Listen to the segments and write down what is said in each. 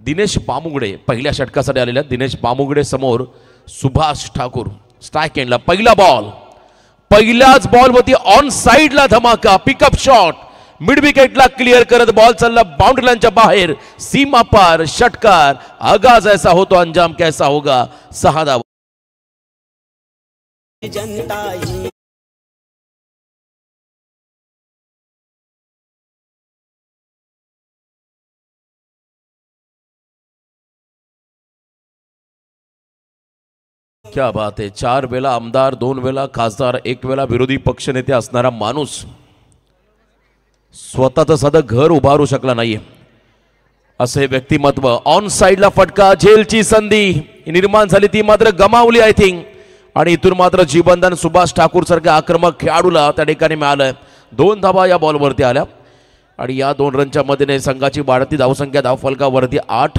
दिनेश बामुगडे पहिल्या षटकासाठी आलेल्या दिनेश बामुगडे समोर सुभाष ठाकूर. स्ट्राइक एंडला पहिला बॉल, पहिल्याच बॉलवरती ऑन साइडला धमाका, पिकअप शॉट, मिड विकेटला क्लिअर करत बॉल चालला बाउंड्री लाईनच्या बाहेर, सीमा पार षटकार. आगाज ऐसा हो तो अंजाम कैसा होगा. 6 धावा. क्या बात आहे. 4 वेळा आमदार, 2 वेळा खासदार, 1 वेळा विरोधी पक्षनेते असणारा माणूस स्वतःचं साधं घर उभारू शकला नाहीये असे व्यक्तिमत्व. ऑन साइडला फटका, झेलची संधी निर्माण झाली ती मात्र गमावली आय थिंक. आणि इथून मात्र जीवनदान सुभाष ठाकूर सारख्या आक्रमक खेळाडूला त्या ठिकाणी मिळालंय. 2 धावा या बॉलवरती आल्या आणि या 2 रनच्या मदतीने संघाची वाढती धावसंख्या धावफलकावरती 8.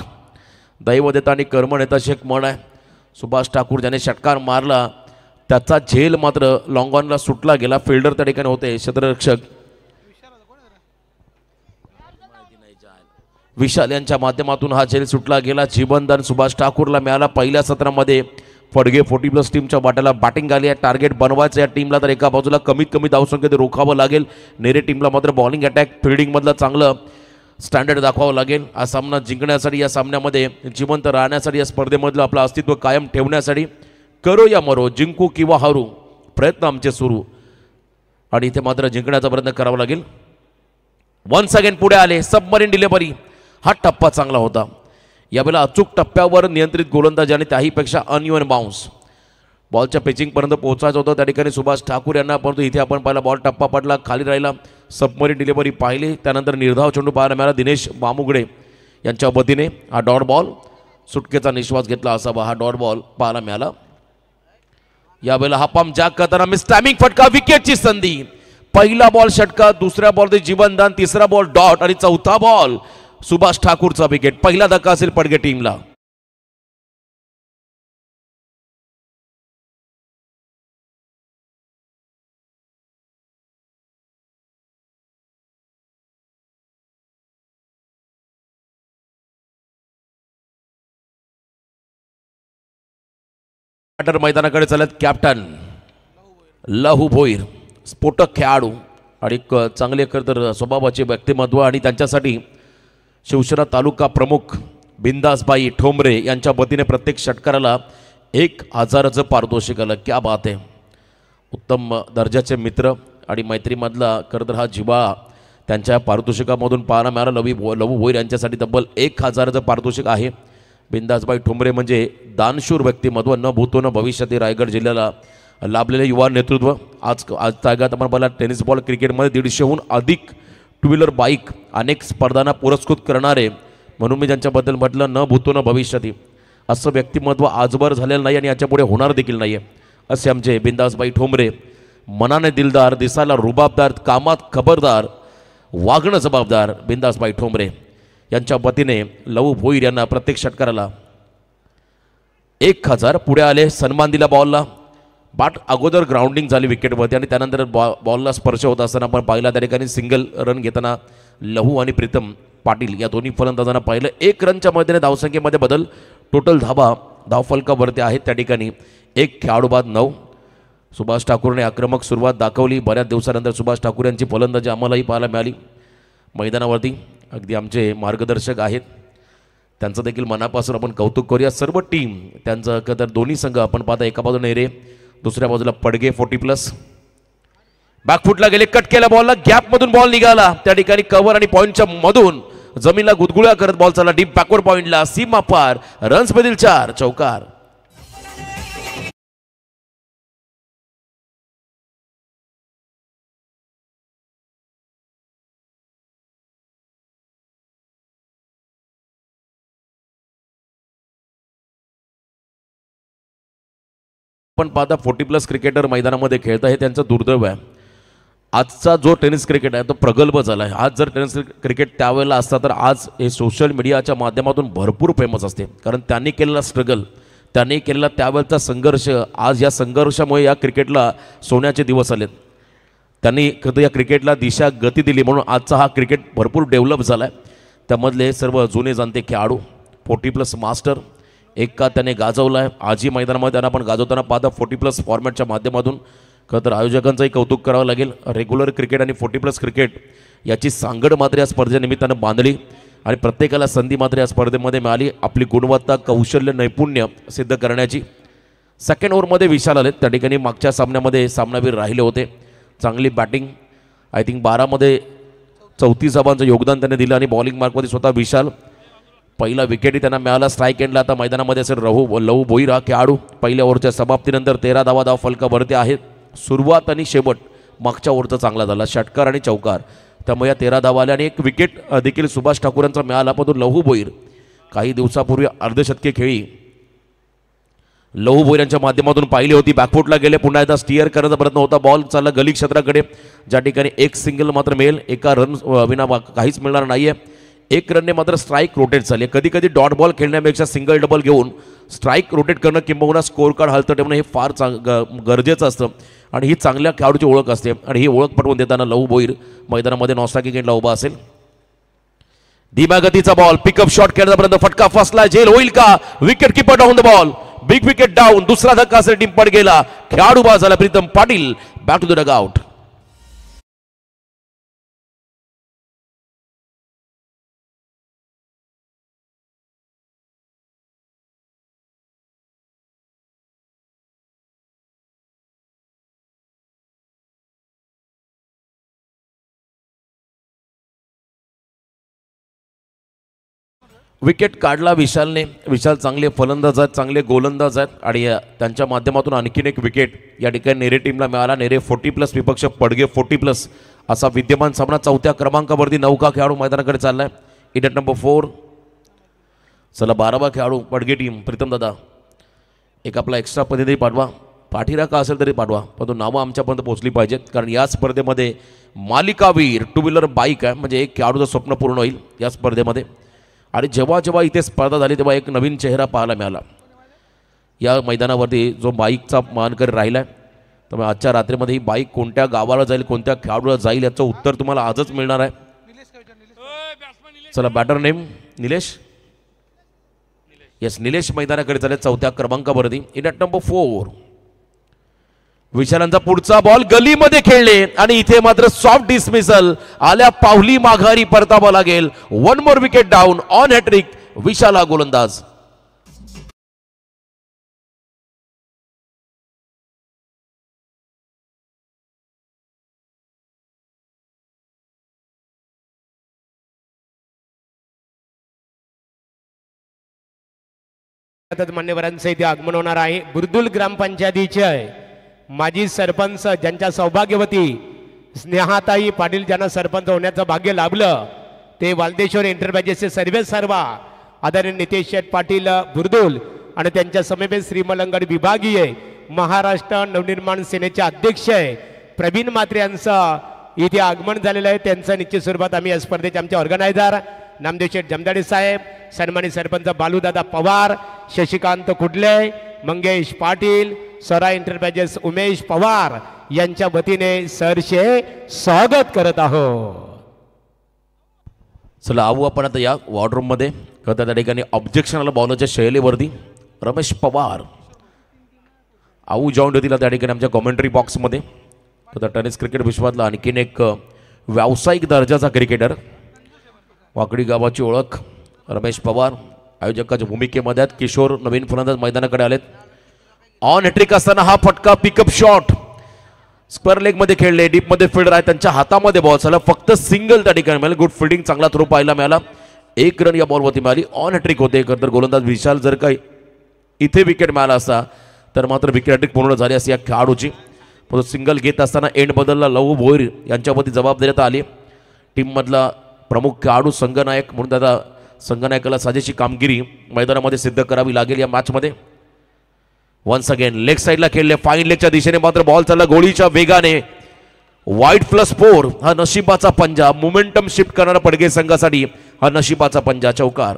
दैव देता आणि कर्म नेता शेख म्हण आहे. सुभाष ठाकूर ज्याने षटकार मारला त्याचा झेल मात्र लॉंग ऑनला सुटला गेला. फिल्डर त्या ठिकाणी होते क्षेत्ररक्षक विशाल यांच्या माध्यमातून हा झेल सुटला गेला. जीवनदान सुभाष ठाकूरला मिळाला. पहिल्या सत्रामध्ये फडगे 40+ टीमच्या वाट्याला बॅटिंग आली आहे. टार्गेट बनवायचं या टीमला तर एका बाजूला कमीत कमी धावसंख्येत रोखावं लागेल. नेरे टीमला मात्र बॉलिंग अटॅक फिल्डिंगमधलं चांगलं स्टँडर्ड दाखवावं लागेल. हा सामना जिंकण्यासाठी, या सामन्यामध्ये जिवंत राहण्यासाठी, या स्पर्धेमधलं आपलं अस्तित्व कायम ठेवण्यासाठी करो या मरो, जिंकू किंवा हरू, प्रयत्न आमचे सुरू. आणि इथे मात्र जिंकण्याचा प्रयत्न करावा लागेल. वन्स अगेन पुढे आले सबमरीन डिलिव्हरी. हा टप्पा चांगला होता. यावेळेला अचूक टप्प्यावर नियंत्रित गोलंदाज आणि त्याहीपेक्षा अनइव्हन बाउन्स. बॉलच्या पिचिंगपर्यंत पोहोचायचं होतं त्या ठिकाणी सुभाष ठाकूर यांना, परंतु इथे आपण पाहिला बॉल टप्पा पडला, खाली राहिला. सबमरीन डिलिव्हरी पाहिली. त्यानंतर निर्धाव चेंडू पाहायला मिळाला दिनेश बामुगडे यांच्या वतीने. हा डॉट बॉल, सुटकेचा निश्वास घेतला असावा. हा डॉट बॉल पाहायला मिळाला. यावेळेला हा पंप जॅक करताना मिस टायमिंग फटका, विकेटची संधी. पहिला बॉल षटका, दुसऱ्या बॉल जीवनदान, तिसरा बॉल डॉट आणि चौथा बॉल सुभाष ठाकूरचा विकेट. पहिला धक्का असेल पडगे टीमला. मैदानाकडे चालत कॅप्टन लहू भोईर, स्फोटक खेळाडू आणि चांगले तर स्वभावाचे व्यक्तिमत्व. आणि त्यांच्यासाठी शिवसेना तालुका प्रमुख बिंदासबाई ठोंबरे यांच्या वतीने प्रत्येक षटकाराला 1000चं पारितोषिक आलं. क्या बात आहे. उत्तम दर्जाचे मित्र आणि मैत्रीमधला खरं तर हा जिव्हाळा त्यांच्या पारितोषिकामधून पाहायला मिळाला. लहू भोईर यांच्यासाठी तब्बल 1000चं पारितोषिक आहे. बिंदासबाई ठोंबरे म्हणजे दानशूर व्यक्तिमत्व, न भूतो न भविष्यातील रायगड जिल्ह्याला लाभलेले युवा नेतृत्व. आज तागात आपण पाहिला टेनिस बॉल क्रिकेटमध्ये 150हून अधिक टू व्हीलर बाईक अनेक स्पर्धांना पुरस्कृत करणारे, म्हणून मी ज्यांच्याबद्दल म्हटलं न भूतो न भविष्यातील, असं व्यक्तिमत्व आजवर झालेलं नाही आणि याच्यापुढे होणार देखील नाही आहे असे आमचे बिंदासबाई ठोंबरे. मनाने दिलदार, दिसायला रुबाबदार, कामात खबरदार, वागणं जबाबदार बिंदासबाई ठोंबरे यांच्या वतीने लहू भोईर यांना प्रत्येक षटकाराला 1000. पुढे आले, सन्मान दिला बॉलला. बाट अगोदर ग्राउंडिंग झाली विकेटवरती आणि त्यानंतर बॉलला स्पर्श होत असताना आपण पाहिला त्या ठिकाणी सिंगल रन घेताना लहू आणि प्रीतम पाटील या दोन्ही फलंदाजांना पाहिलं. 1 रनच्या मदतीने धावसंख्येमध्ये बदल. टोटल धावा धावफलकावरती आहेत त्या ठिकाणी 1 खेळाडू बाद 9. सुभाष ठाकूरने आक्रमक सुरुवात दाखवली. बऱ्याच दिवसानंतर सुभाष ठाकूर यांची फलंदाजी आम्हालाही पाहायला मिळाली मैदानावरती. अगदी आमचे मार्गदर्शक आहेत, त्यांचं देखील मनापासून आपण कौतुक करूया. सर्व टीम त्यांचं तर दोन्ही संघ आपण पाहता, एका बाजूला नेरे, दुसऱ्या बाजूला पडगे 40+. बॅकफुटला गेले, कट केला बॉलला, गॅपमधून बॉल निघाला त्या ठिकाणी कव्हर आणि पॉईंटच्या मधून जमीनला गुदगुळ्या करत बॉल चालला डीप बॅकवर्ड पॉईंटला. सीमा पार, रन्स मधील 4, चौकार. पण पाहता 40+ क्रिकेटर मैदानामध्ये खेळत आहे, त्यांचं दुर्दैव आहे. आजचा जो टेनिस क्रिकेट आहे तो प्रगल्भ झाला आहे. आज जर टेनिस क्रिकेट त्यावेळेला असता तर आज हे सोशल मीडियाच्या माध्यमातून भरपूर फेमस असते, कारण त्यांनी केलेला स्ट्रगल, त्यांनी केलेला त्यावेळेचा संघर्ष, आज या संघर्षामुळे या क्रिकेटला सोन्याचे दिवस आलेत. त्यांनी कधी या क्रिकेटला दिशा गती दिली, म्हणून आजचा हा क्रिकेट भरपूर डेव्हलप झाला आहे. त्यामधले सर्व जुने जाणते खेळाडू 40+ मास्टर एक का त्याने गाजवला आहे. आजही मैदानामध्ये त्यांना पण गाजवताना पाहता 40+ फॉर्मॅटच्या माध्यमातून. खरं तर आयोजकांचंही कौतुक करावं लागेल. रेग्युलर क्रिकेट आणि 40+ क्रिकेट याची सांगड मात्र या स्पर्धेनिमित्तानं बांधली आणि प्रत्येकाला संधी मात्र या स्पर्धेमध्ये मिळाली आपली गुणवत्ता, कौशल्य, नैपुण्य सिद्ध करण्याची. सेकंड ओव्हरमध्ये विशाल आले. त्या ठिकाणी मागच्या सामन्यामध्ये सामनावीर राहिले होते. चांगली बॅटिंग, आय थिंक 12मध्ये 34 धावांचं योगदान त्याने दिलं आणि बॉलिंग मार्कमध्ये स्वतः विशाल. पहिला विकेटही त्यांना मिळाला. स्ट्राईक एंडला आता मैदानामध्ये असेल लहू बोईरा खेळाडू. पहिल्या ओव्हरच्या समाप्तीनंतर 13 धावा फलकावरती आहेत. सुरुवात आणि शेवट मागच्या ओव्हरचा चांगला झाला, षटकार आणि चौकार. त्यामुळे या 13 धावा आल्या आणि एक विकेट देखील सुभाष ठाकूरांचा मिळाला. पण लहू बोईर काही दिवसापूर्वी अर्धशतकी खेळी लहू बोईरांच्या माध्यमातून पाहिली होती. बॅकफुटला गेले, पुन्हा एकदा स्टिअर करण्याचा प्रयत्न होता. बॉल चालला गली क्षेत्राकडे, ज्या ठिकाणी एक सिंगल मात्र मिळेल. एका रन विना काहीच मिळणार नाहीये. एक रनने मात्र स्ट्राईक रोटेट झाली. कधी कधी डॉट बॉल खेळण्यापेक्षा सिंगल डबल घेऊन स्ट्राईक रोटेट करणं किंबहुना स्कोर कार्ड हलतं ठेवणं हे फार गरजेचं असतं आणि ही चांगल्या खेळाडूची ओळख असते. आणि ही ओळख पटवून देताना लहू बोईर मैदानामध्ये नॉस्ट्रायकिंग एंडला उभा असेल. धीम्या गतीचा बॉल, पिकअप शॉट खेळण्यापर्यंत फटका फसला. झेल होईल का? Wicket keeper down the ball, big wicket down. दुसरा धक्का असेल, टीम पड गेला. खेळाडू बाद झाला. Pritam Patil back to the dugout. Wicket काढला विशालने. विशाल चांगले फलंदाज आहेत, चांगले गोलंदाज आहेत आणि त्यांच्या माध्यमातून आणखीन एक विकेट या ठिकाणी नेरे टीमला मिळाला. नेरे 40+ विपक्ष पडगे 40+. असा विद्यमान सामना चौथ्या क्रमांकावरती नौका खेळाडू मैदानाकडे चाललाय. It number 4. चला 12वा खेळाडू पडगे टीम. प्रीतम दादा एक आपला एक्स्ट्रा पद्धती पाठवा, पाठीरा का असेल तरी पाठवा, पण तो नावं आमच्यापर्यंत पोहोचली पाहिजेत. कारण या स्पर्धेमध्ये मालिकावीर 2 व्हीलर बाईक आहे, म्हणजे एक खेळाडूचं स्वप्न पूर्ण होईल या स्पर्धेमध्ये. आणि जेव्हा जेव्हा इथे स्पर्धा झाली तेव्हा एक नवीन चेहरा पाहायला मिळाला या मैदानावरती, जो बाईकचा मानकरी राहिला आहे. त्यामुळे आजच्या रात्रीमध्ये ही बाईक कोणत्या गावाला जाईल, कोणत्या खेळाडूला जाईल याचं उत्तर तुम्हाला आजच मिळणार आहे. चला batter name Nilesh. Yes, Nilesh मैदानाकडे चालेल चौथ्या क्रमांकावरती. In at number 4. विशालांचा पुढचा बॉल गलीमध्ये खेळले आणि इथे मात्र सॉफ्ट डिसमिसल आल्या. पावली माघारी परतावा लागेल. 1 more wicket down on hattrick विशाला गोलंदाज. मान्यवरांचं इथे आगमन होणार आहे. बुर्दुल ग्रामपंचायतीचे माजी सरपंच, ज्यांच्या सौभाग्यवती स्नेहाताई पाटील ज्यांना सरपंच होण्याचं भाग्य लाभलं, ते वालदेश्वर एंटरप्राइजेसचे सर्वे सर्वा आदरणीय नितेश शेठ पाटील बुर्दुल आणि त्यांच्या समेत श्रीमलंगड विभागीय महाराष्ट्र नवनिर्माण सेनेचे अध्यक्ष प्रवीण मात्रे यांचं इथे आगमन झालेलं आहे. त्यांचं निश्चित स्वरूपात आम्ही या स्पर्धेचे आमचे ऑर्गनायझर नामदेव शेठ जमदाडे साहेब, सन्मानित सरपंच बालूदादा पवार, शशिकांत कुडले, मंगेश पाटील, स्वरा एंटरप्राइजेस उमेश पवार यांच्या वतीने सरचे स्वागत करत आहोत. चला आऊ आपण आता या वॉर्डरूम मध्ये. त्या ठिकाणी ऑब्जेक्शन आलं बॉलरच्या शैलीवरती. रमेश पवार आऊ जॉईन होतील त्या ठिकाणी आमच्या कॉमेंट्री बॉक्समध्ये. तर टेनिस क्रिकेट विश्वातला आणखीन एक व्यावसायिक दर्जाचा क्रिकेटर, वाकडी गावाची ओळख रमेश पवार आयोजकाच्या भूमिकेमध्ये आहेत. किशोर नवीन फलंदाज मैदानाकडे आलेत. ऑन हॅट्रिक असताना हा फटका, पिकअप शॉट स्क्वेअर लेग मध्ये खेळले, डीप मध्ये फिल्डर आहे, त्यांच्या हातामध्ये बॉल झाला. फक्त सिंगल त्या ठिकाणी मिळालं. गुड फिल्डिंग, चांगला थ्रो पाहायला मिळाला. 1 रन या बॉलवरती मिळाली. ऑन हॅट्रिक होते. तर गोलंदाज विशाल जर काही इथे विकेट मिळाला असता तर मात्र विकेट हॅट्रिक पूर्ण झाली असती या खेळाडूची. पण सिंगल घेत असताना एंड बदलला लहू बोईर यांच्यावरती जबाबदारी आली. टीममधला प्रमुख खेळाडू संघनायक म्हणून त्याला संघनायकाला साजेशी कामगिरी मैदानामध्ये सिद्ध करावी लागेल या मॅचमध्ये. वन्स अगेन लेग साईडला खेळले, फाईन लेगच्या दिशेने मात्र बॉल चालला गोळीच्या वेगाने. वाईट +4 हा नशिबाचा पंजा, मोमेंटम शिफ्ट करणारा पडगे संघासाठी हा नशिबाचा पंजा. चौकार.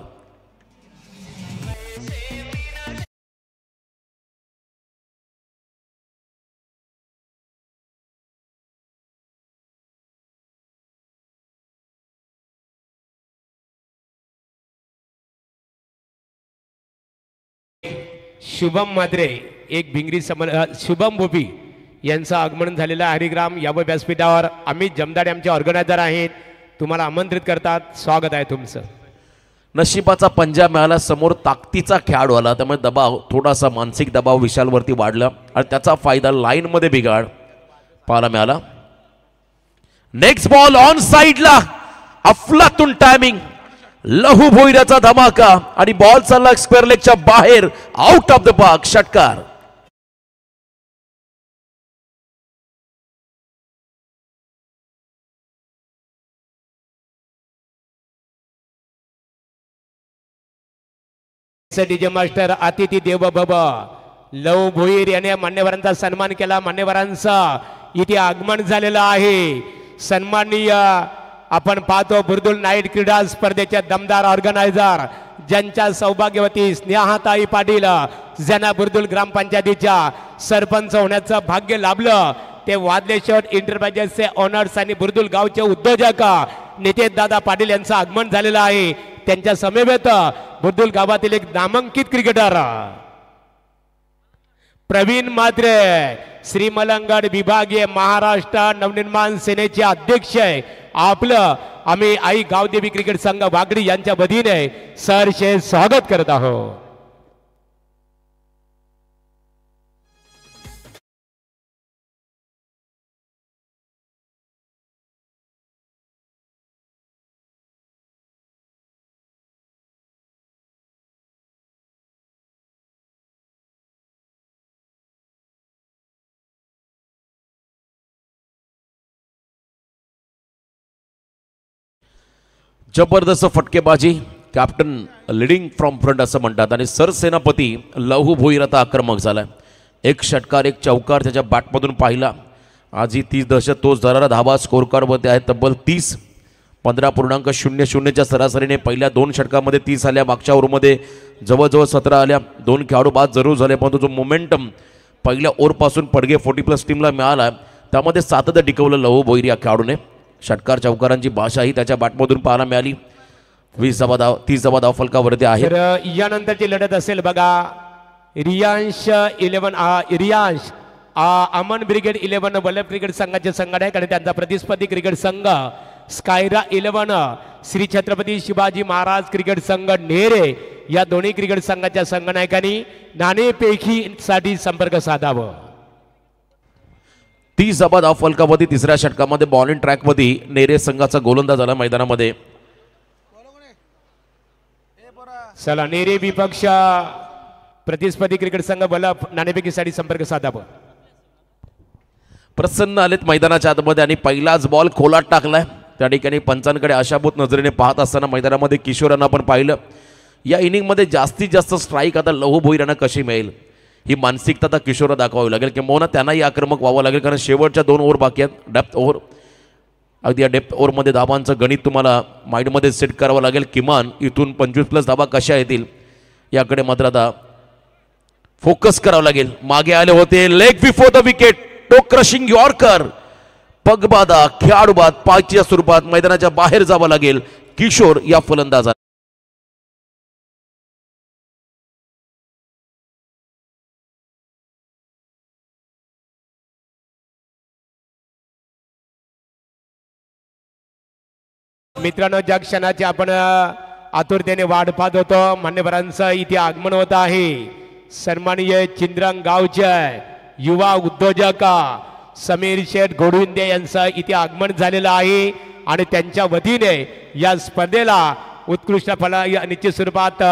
शुभम मात्रे एक भिंगरी शुभम भोपी यांचं आगमन झालेलं आहे हरिग्राम या व्यासपीठावर. अमित जमदाडे आमचे ऑर्गनायझर आहेत, तुम्हाला आमंत्रित करतात. स्वागत आहे तुमचं. नशिबाचा पंजा मिळाला, समोर ताकदीचा खेळाडू आला, त्यामुळे दबाव थोडासा मानसिक दबाव विशालवरती वाढला आणि त्याचा फायदा लाईनमध्ये बिघाड पाहायला मिळाला. नेक्स्ट बॉल ऑन साइडला अफलातून टायमिंग, लहू भोईराचा धमाका आणि बॉल चालला स्क्वेअर लेगच्या बाहेर, आउट ऑफ द बॉक्स, षटकार. डीजे मास्टर अतिथी देव बाबा लव भोईर याने मान्यवरांचा सन्मान केला. मान्यवरांचा इथे आगमन झालेलं आहे. सन्माननीय आपण पाहतो बुर्दुल नाईट क्रीडा स्पर्धेच्या दमदार ऑर्गनायझर ज्यांच्या सौभाग्यवती स्नेहाताई पाटील ज्यांना बुर्दुल ग्रामपंचायतीच्या सरपंच होण्याचं भाग्य लाभलं, ते वादलेश्वर इंटरप्राइजेसचे ओनर्स आणि बुर्दुल गावचे उद्योजक नितेश दादा पाटील यांचं आगमन झालेलं आहे. त्यांच्या समवेत बुर्दुल गावातील एक नामांकित क्रिकेटर प्रवीण मात्रे, श्री मलंगड विभागीय महाराष्ट्र नवनिर्माण सेनेचे अध्यक्ष आहे. आपलं आम्ही आई गावदेवी क्रिकेट संघ वागडी यांच्या वतीने सहर्षे स्वागत करत आहोत. जबरदस्त फटकेबाजी, कॅप्टन लिडिंग फ्रॉम फ्रंट असं म्हणतात आणि सरसेनापती लहू भोईर आता आक्रमक झालाय. एक षटकार एक चौकार त्याच्या बॅटमधून पाहिला. आजही 30 दशक तोच धरारा धावा स्कोर कार्डमध्ये आहे तब्बल 30. 15.00च्या सरासरीने पहिल्या 2 षटकामध्ये 30 आल्या, मागच्या ओव्हरमध्ये जवळजवळ 17 आल्या. 2 खेळाडू बाद जरूर झाले, परंतु जो मोमेंटम पहिल्या ओव्हरपासून पडगे 40+ टीमला मिळाला त्यामध्ये सातत्य टिकवलं लहू भोईर या खेळाडूने. षटकार चौकारांची भाषाही त्याच्या बॅटमधून पाहायला मिळाली. 30 धावा फलकावरती आहे. तर यानंतरची लढत असेल बघा, रियांश अमन ब्रिगेड 11 वल्लभ क्रिकेट संघाचे संघटक आणि त्यांचा प्रतिस्पर्धी क्रिकेट संघ स्कायरा 11 श्री छत्रपती शिवाजी महाराज क्रिकेट संघ नेरे या दोन्ही क्रिकेट संघाच्या संघनायकांनी नाणेफेकीसाठी संपर्क साधावा. 30 धावा फलकावरती तिसऱ्या षटकामध्ये बॉलिंग ट्रॅकवरती नेरे संघाचा गोलंदाज झाला मैदानामध्ये. चला नेरे विपक्ष प्रतिस्पर्धी क्रिकेट संघ वल्लभ नाणेफेकीसाठी संपर्क साधावा. प्रसन्न आलेत मैदानाच्या आतमध्ये आणि पहिलाच बॉल खोलात टाकलाय. त्या ठिकाणी पंचांकडे आशाभूत नजरेने पाहत असताना मैदानामध्ये किशोरांना आपण पाहिलं. या इनिंगमध्ये जास्तीत जास्त स्ट्राईक आता लहू भोईरांना कशी मिळेल ही मानसिकता आता किशोर दाखवावी लागेल, किंवा त्यांनाही आक्रमक व्हावं लागेल, कारण शेवटच्या 2 ओव्हर बाकी आहेत. डेप्थ ओव्हर, अगदी या डेप्थ ओव्हरमध्ये धावांचं गणित तुम्हाला माइंडमध्ये सेट करावं लागेल. किमान इथून 25+ धावा कशा येतील याकडे मात्र आता फोकस करावं लागेल. मागे आले होते leg before the wicket, toe crushing yorker, पगबादा खेळाडूबाद पाचच्या स्वरूपात मैदानाच्या बाहेर जावं लागेल किशोर या फलंदाजा. मित्रांनो, ज्या क्षणाची आपण आतुरतेने वाट पाहत होतो, मान्यवरांचं इथे आगमन होत आहे. सन्माननीय चिंद्रंग गावचे युवा उद्योजक समीर शेठ घोडविंदे यांचं इथे आगमन झालेलं आहे आणि त्यांच्या वतीने या स्पर्धेला उत्कृष्ट निश्चित स्वरूपात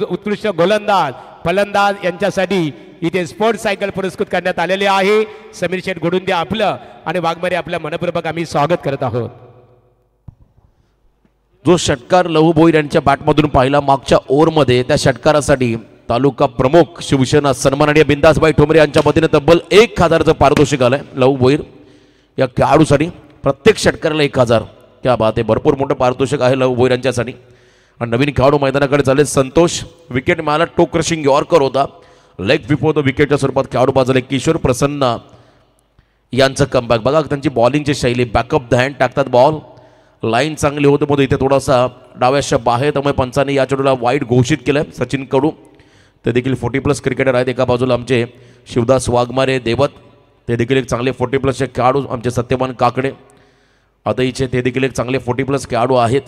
उत्कृष्ट गोलंदाज फलंदाज यांच्यासाठी इथे स्पोर्ट्स सायकल पुरस्कृत करण्यात आलेले आहे. समीर शेठ घोडविंदे आपलं आणि वाघमारे आपलं मनपूर्वक आम्ही स्वागत करत आहोत. जो षटकार लहू भोईर यांच्या बॅटमधून पाहिला मागच्या ओव्हरमध्ये, त्या षटकारासाठी तालुका प्रमुख शिवसेना सन्माननीय बिंदासबाई ठोंबरे यांच्या वतीने तब्बल 1000चं पारितोषिक आलंय लहू भोईर या खेळाडूसाठी. प्रत्येक षटकाराला 1000. क्या बात आहे, भरपूर मोठं पारितोषिक आहे लहू भोईर यांच्यासाठी. आणि नवीन खेळाडू मैदानाकडे झाले संतोष. विकेट मिळाला, टो क्रशिंग यॉर्कर होता, लेग बिफोर द विकेटच्या स्वरूपात खेळाडू बाजूला किशोर प्रसन्न यांचं कमबॅक. बघा त्यांची बॉलिंगची शैली, बॅकअप द हँड टाकतात बॉल, लाईन चांगली होते. मध्ये इथे थोडासा डाव्याच्या बाहेर, त्यामुळे पंचाने या चेंडूला वाईड घोषित केलं. सचिन कडू ते देखील 40+ क्रिकेटर आहेत. एका बाजूला आमचे शिवदास वाघमारे देवत, ते देखील एक चांगले 40+ खेळाडू. आमचे सत्यवान काकडे आदईचे ते देखील एक चांगले 40+ खेळाडू आहेत.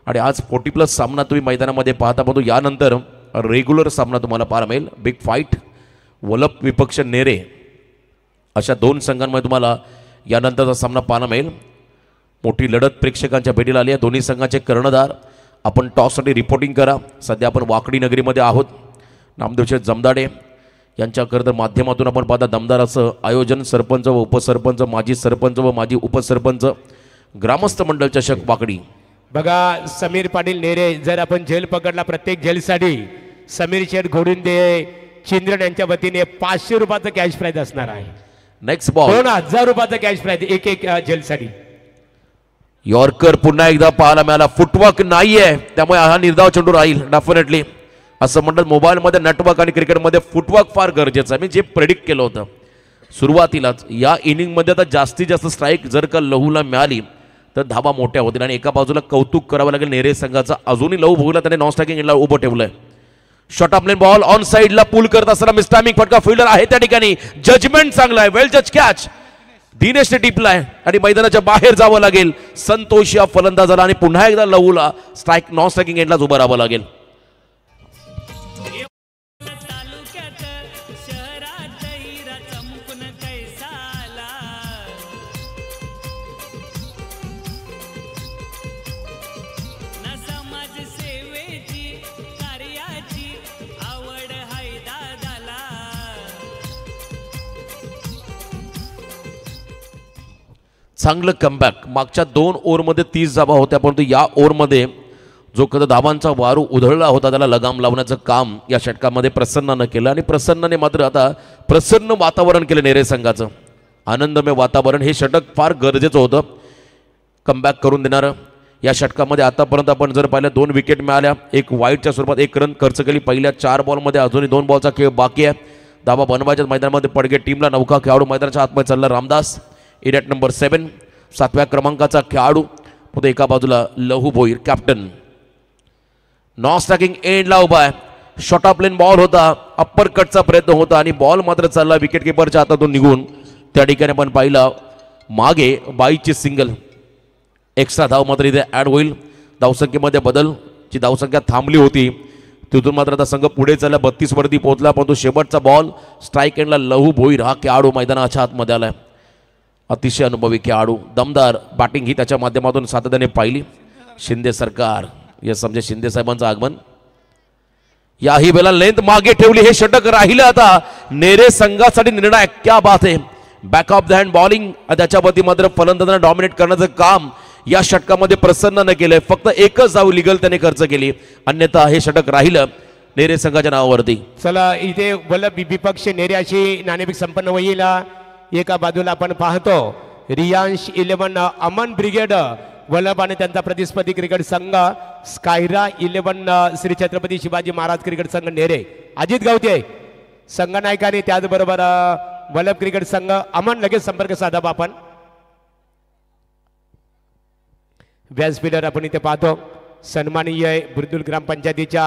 आणि आज 40+ सामना तुम्ही मैदानामध्ये पाहता, परंतु यानंतर रेग्युलर सामना तुम्हाला पाहायला मिळेल. बिग फाईट वलप विपक्ष नेरे अशा 2 संघांमध्ये तुम्हाला यानंतरचा सामना पाहायला मिळेल. मोठी लढत प्रेक्षकांच्या भेटीला आली आहे. दोन्ही संघाचे कर्णधार आपण टॉससाठी रिपोर्टिंग करा. सध्या आपण वाकडी नगरीमध्ये आहोत. नामदेवचे जमदाडे यांच्या कर्ज माध्यमातून आपण पाहता दमदार असं आयोजन. सरपंच व उपसरपंच, माजी सरपंच व माजी उपसरपंच, ग्रामस्थ मंडळ चषक वाकडी. बघा समीर पाटील नेरे, जर आपण झेल पकडला प्रत्येक झेलसाठी समीर शेठ घोडुंदे चिंद्रन यांच्या वतीने 500 रुपयाचं कॅश प्राइज असणार आहे. नेक्स्ट बॉल 2000 रुपयाचं कॅश प्राइज एक झेलसाठी. यॉर्कर पुन्हा एकदा पाहायला मिळाला. फुटवर्क नाहीये, त्यामुळे हा निर्धाव चेंडू राहील डेफिनेटली. असं म्हणतात मोबाईलमध्ये नेटवर्क आणि क्रिकेटमध्ये फुटवर्क फार गरजेचं आहे. मी जे प्रेडिक्ट केलं होतं सुरुवातीलाच, या इनिंगमध्ये आता जास्तीत जास्त स्ट्राईक जर का लहूला मिळाली तर धाबा मोठ्या होतील. आणि एका बाजूला कौतुक करावं लागेल नेरे संघाचं, अजूनही लहू भोगला त्याने नॉन स्ट्रायकिंग एंडला उभं ठेवलंय. Short of lane ball on साइडला पुल करत असताना मिस्टामिंग फटका फील्डर आहे त्या ठिकाणी. जजमेंट चांगला आहे, वेल जज कॅच. दिनेशने टिपलाय आणि मैदानाच्या बाहेर जावं लागेल. संतोष या फलंदाजाला आणि पुन्हा एकदा लहूला स्ट्राईक नॉन स्ट्रायकिंग एंडलाच उभं राहावं लागेल. चांगलं कमबॅक. मागच्या 2 ओव्हरमध्ये 30 धाबा होत्या, परंतु या ओव्हरमध्ये जो कधी धाबांचा वारू उधळला होता त्याला लगाम लावण्याचं काम या षटकामध्ये प्रसन्नानं केलं. आणि प्रसन्नाने मात्र आता प्रसन्न वातावरण केलं नेरे संघाचं. आनंदमय वातावरण, हे षटक फार गरजेचं होतं कमबॅक करून देणारं. या षटकामध्ये आतापर्यंत आपण जर पाहिलं 2 विकेट मिळाल्या, 1 वाईटच्या स्वरूपात 1 रन खर्च केली. पहिल्या 4 बॉलमध्ये अजूनही 2 बॉलचा खेळ बाकी आहे. धाबा बनवायच्या मैदानामध्ये पडगे टीमला नौका खेळाडू मैदानाच्या आतमध्ये चालला रामदास. इरेट नंबर 7 7व्या क्रमांकाचा खेळाडू. पुढे एका बाजूला लहू भोईर कॅप्टन. नॉन स्ट्रायकिंग एंडला उभा आहे. शॉर्ट ऑफ लेन बॉल होता, अप्पर कटचा प्रयत्न होता आणि बॉल मात्र चालला विकेट किपरच्या हातातून निघून. त्या ठिकाणी आपण पाहिलं मागे बाईची सिंगल. एक्स्ट्रा धाव मात्र इथे ॲड होईल. धावसंख्येमध्ये बदल, जी धावसंख्या थांबली होती तिथून मात्र आता संघ पुढे चालला, 32 वरती पोहोचला. परंतु शेवटचा बॉल स्ट्राईक एंडला लहू भोईर हा खेळाडू मैदानाच्या आतमध्ये आलाय. अतिशय अनुभवी खेळाडू, दमदार बॅटिंग ही त्याच्या माध्यमातून सातत्याने पाहिली. शिंदे सरकार, या समजे शिंदे साहेबांचं आगमन. याही वेळेला लेंथ मागे ठेवली. हे षटक राहिलं आता नेरे संघासाठी निर्णायक. क्या बात आहे. Back of the hand bowling, त्याच्यावरती मात्र फलंदाजांना डॉमिनेट करण्याचं काम या षटकामध्ये प्रसन्नानं केलंय. फक्त 1च धाव लिगल त्याने खर्च केली, अन्यथा हे षटक राहिलं नेरे संघाच्या नावावरती. चला इथे वल्लभ विपक्ष नेरे अशी नाणेफेक संपन्न होईल. एका बाजूला आपण पाहतो रियांश 11 अमन ब्रिगेड वल्लभ आणि त्यांचा प्रतिस्पर्धी क्रिकेट संघ स्कायरा 11 श्री छत्रपती शिवाजी महाराज क्रिकेट संघ नेरे. अजित गावते संघनायक आणि त्याचबरोबर वल्लभ क्रिकेट संघ अमन. लगेच संपर्क साधावा आपण. व्यासपीठावर आपण इथे पाहतो सन्माननीय बुर्दुल ग्रामपंचायतीच्या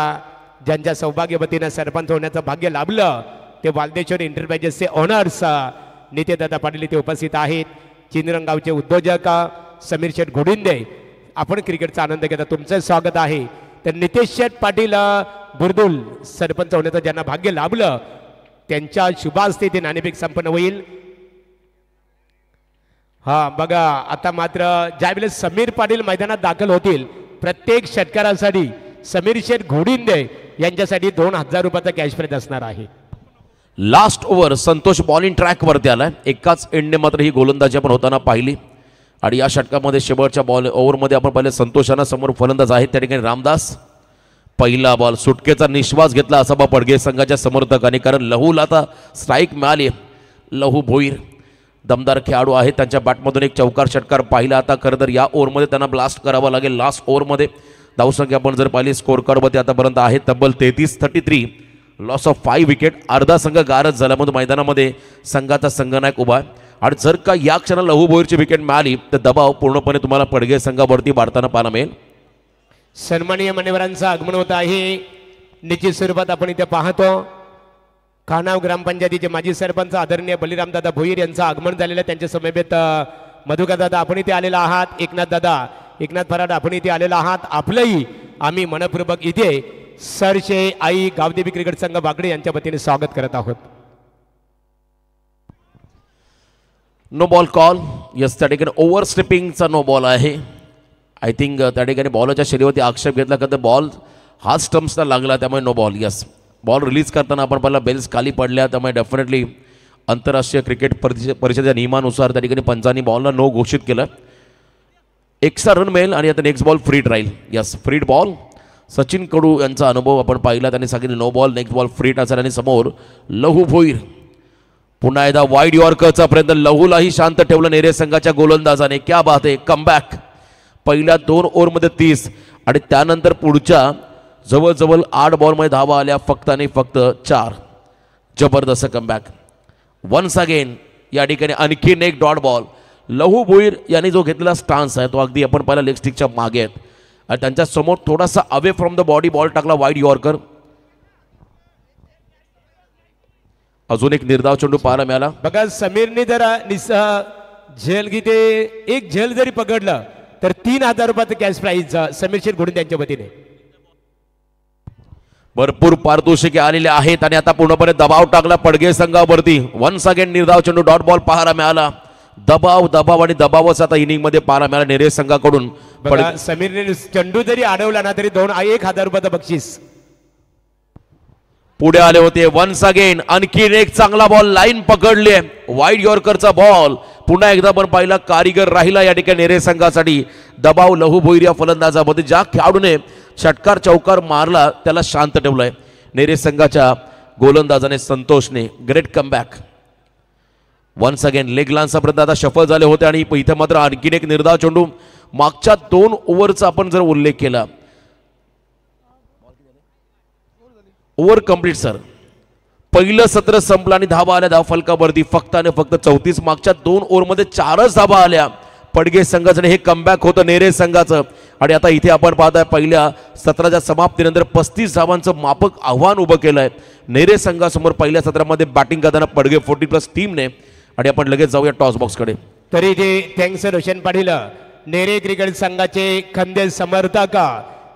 ज्यांच्या सौभाग्यवतीनं सरपंच होण्याचं भाग्य लाभलं ते वाल्देश्वर एंटरप्राइजेसचे ओनर्स नितेदादा पाटील इथे उपस्थित आहेत. चिंदरंगावचे उद्योजक समीर शेठ घोडिंदे. आपण क्रिकेटचा आनंद घेता, तुमचं स्वागत आहे. तर नितेश शेठ पाटील बुर्दुल सरपंच होण्याचं ज्यांना भाग्य लाभलं त्यांच्या शुभास्ते ते नाणेफेक संपन्न होईल. हा बघा आता मात्र ज्यावेळेस समीर पाटील मैदानात दाखल होतील प्रत्येक षटकारासाठी समीर शेठ घोडिंदे यांच्यासाठी 2000 रुपयाचा कॅश प्राइज असणार आहे. Last over Santosh bowling track वरती आलाय. एकाच एंडने मात्र ही गोलंदाजी आपण होताना पाहिली. आणि या षटकामध्ये शेवटच्या बॉल ओव्हरमध्ये आपण पाहिलं संतोषांना समोर फलंदाज आहेत त्या ठिकाणी रामदास. पहिला बॉल सुटकेचा निश्वास घेतला असाबा पडगे संघाच्या समर्थकांनी, कारण लहूला आता स्ट्राईक मिळाली. लहू भोईर दमदार खेळाडू आहेत, त्यांच्या बॅटमधून एक चौकार षटकार पाहिला. आता खरं तर या ओव्हरमध्ये त्यांना ब्लास्ट करावं लागेल. लास्ट ओव्हरमध्ये धावसंख्या आपण जर पाहिली स्कोर कार्डमध्ये आतापर्यंत आहे तब्बल 33-33. Loss of 5 wicket. अर्धा संघ गारच झाला, म्हणून मैदानामध्ये संघाचा संघनायक उभा आहे. आणि जर का या क्षणाला लहू भोईरची विकेट मिळाली तर दबाव पूर्णपणे तुम्हाला पडगे संघावरती वाढताना पाहायला मिळेल. सन्माननीय मान्यवरांचं आगमन होत आहे. निश्चित स्वरूपात आपण इथे पाहतो खानाव ग्रामपंचायतीचे माजी सरपंच आदरणीय बलिरामदादा भोईर यांचं आगमन झालेलं आहे. त्यांच्या समवेत मधुकर दादा आपण इथे आलेला आहात. एकनाथ फराड आपण इथे आलेला आहात. आपलंही आम्ही मनपूर्वक इथे सरशे आई गावदेवी क्रिकेट संघ बागडे यांच्या वतीने स्वागत करत आहोत. No ball call. यस, त्या ठिकाणी ओव्हर स्टेपिंगचा नो बॉल आहे. आय थिंक त्या ठिकाणी बॉलच्या शरीरावरती आक्षेप घेतला का तर बॉल हा स्टम्प्सला लागला, त्यामुळे no ball. Yes, ball release करताना आपण पहिला बेल्स खाली पडल्या, त्यामुळे डेफिनेटली आंतरराष्ट्रीय क्रिकेट परिषदेच्या नियमानुसार त्या ठिकाणी पंचांनी बॉलला नो घोषित केलं. एक्स्ट्रा रन मिळेल आणि आता नेक्स्ट बॉल फ्रीड राहील. Yes, free hit ball. Sachin Kadu यांचा अनुभव आपण पाहिला, त्यांनी सांगितलं no ball, next ball free hit असेल. आणि समोर लहू भोईर पुन्हा एकदा वाईड यॉर्करचा प्रयत्न. लहूलाही शांत ठेवलं नेरे संघाच्या गोलंदाजाने. क्या बात आहे, कमबॅक. पहिल्या 2 ओव्हरमध्ये 30 आणि त्यानंतर पुढच्या जवळजवळ 8 बॉलमध्ये धावा आल्या फक्त आणि फक्त 4. जबरदस्त कमबॅक. वन्स अगेन या ठिकाणी आणखीन एक डॉट बॉल. लहू भोईर यांनी जो घेतलेला स्टान्स आहे तो अगदी आपण पहिला लेग स्टिकच्या मागे आहेत आणि त्यांच्या समोर थोडासा away from the body ball टाकला वाईड यॉर्कर. अजून एक निर्धाव चेंडू पाहायला मिळाला. बघा समीरने जरा झेल घेते एक झेल जरी पकडलं तर 3000 रुपयाचं कॅश प्राईज समीर शेठ घोडून त्यांच्या वतीने. भरपूर पारितोषिके आलेले आहेत आणि आता पूर्णपणे दबाव टाकला पडगे संघावरती. वन्स अगेन निर्धाव चेंडू डॉट बॉल पाहायला मिळाला. दबाव आणि दबावच आता इनिंग मध्ये पाहायला मिळाला नेरे संघाकडून. समीरने चेंडू जरी अडवला ना तरी 1000 रुपयाचं बक्षीस पुढे आले होते. वन्स अगेन आणखीन एक चांगला बॉल लाईन पकडले. वाईड यॉर्करचा बॉल पुन्हा एकदा पण पाहिला कारीगर राहिला या ठिकाणी नेरे संघासाठी. दबाव लहू भोईर या फलंदाजामध्ये ज्या खेळाडूने षटकार चौकार मारला त्याला शांत ठेवलंय नेरे संघाच्या गोलंदाजाने संतोषने. Great comeback. Once again leg लान्सचा प्रयत्न आता सफल झाले होते आणि इथं मात्र आणखीन एक निर्धाव चेंडू. मागच्या 2 ओव्हरचा आपण जर उल्लेख केला, ओव्हर कंप्लीट सर. पहिलं सत्र संपलं आणि धावा आल्या धाव फलकावरती फक्त आणि फक्त 34. मागच्या 2 ओव्हरमध्ये 4च धावा आल्या पडगे संघाचं. हे कमबॅक होतं नेरे संघाचं. आणि आता इथे आपण पाहताय पहिल्या सत्राच्या समाप्तीनंतर 35 धावांचं मापक आव्हान उभं केलंय नेरे संघासमोर पहिल्या सत्रामध्ये बॅटिंग करताना पडगे 40+ टीमने. आणि आपण लगेच जाऊया टॉस बॉक्सकडे. तरी जे थँक्स रोशन पाटील नेरे क्रिकेट संघाचे खंदे समर्थक,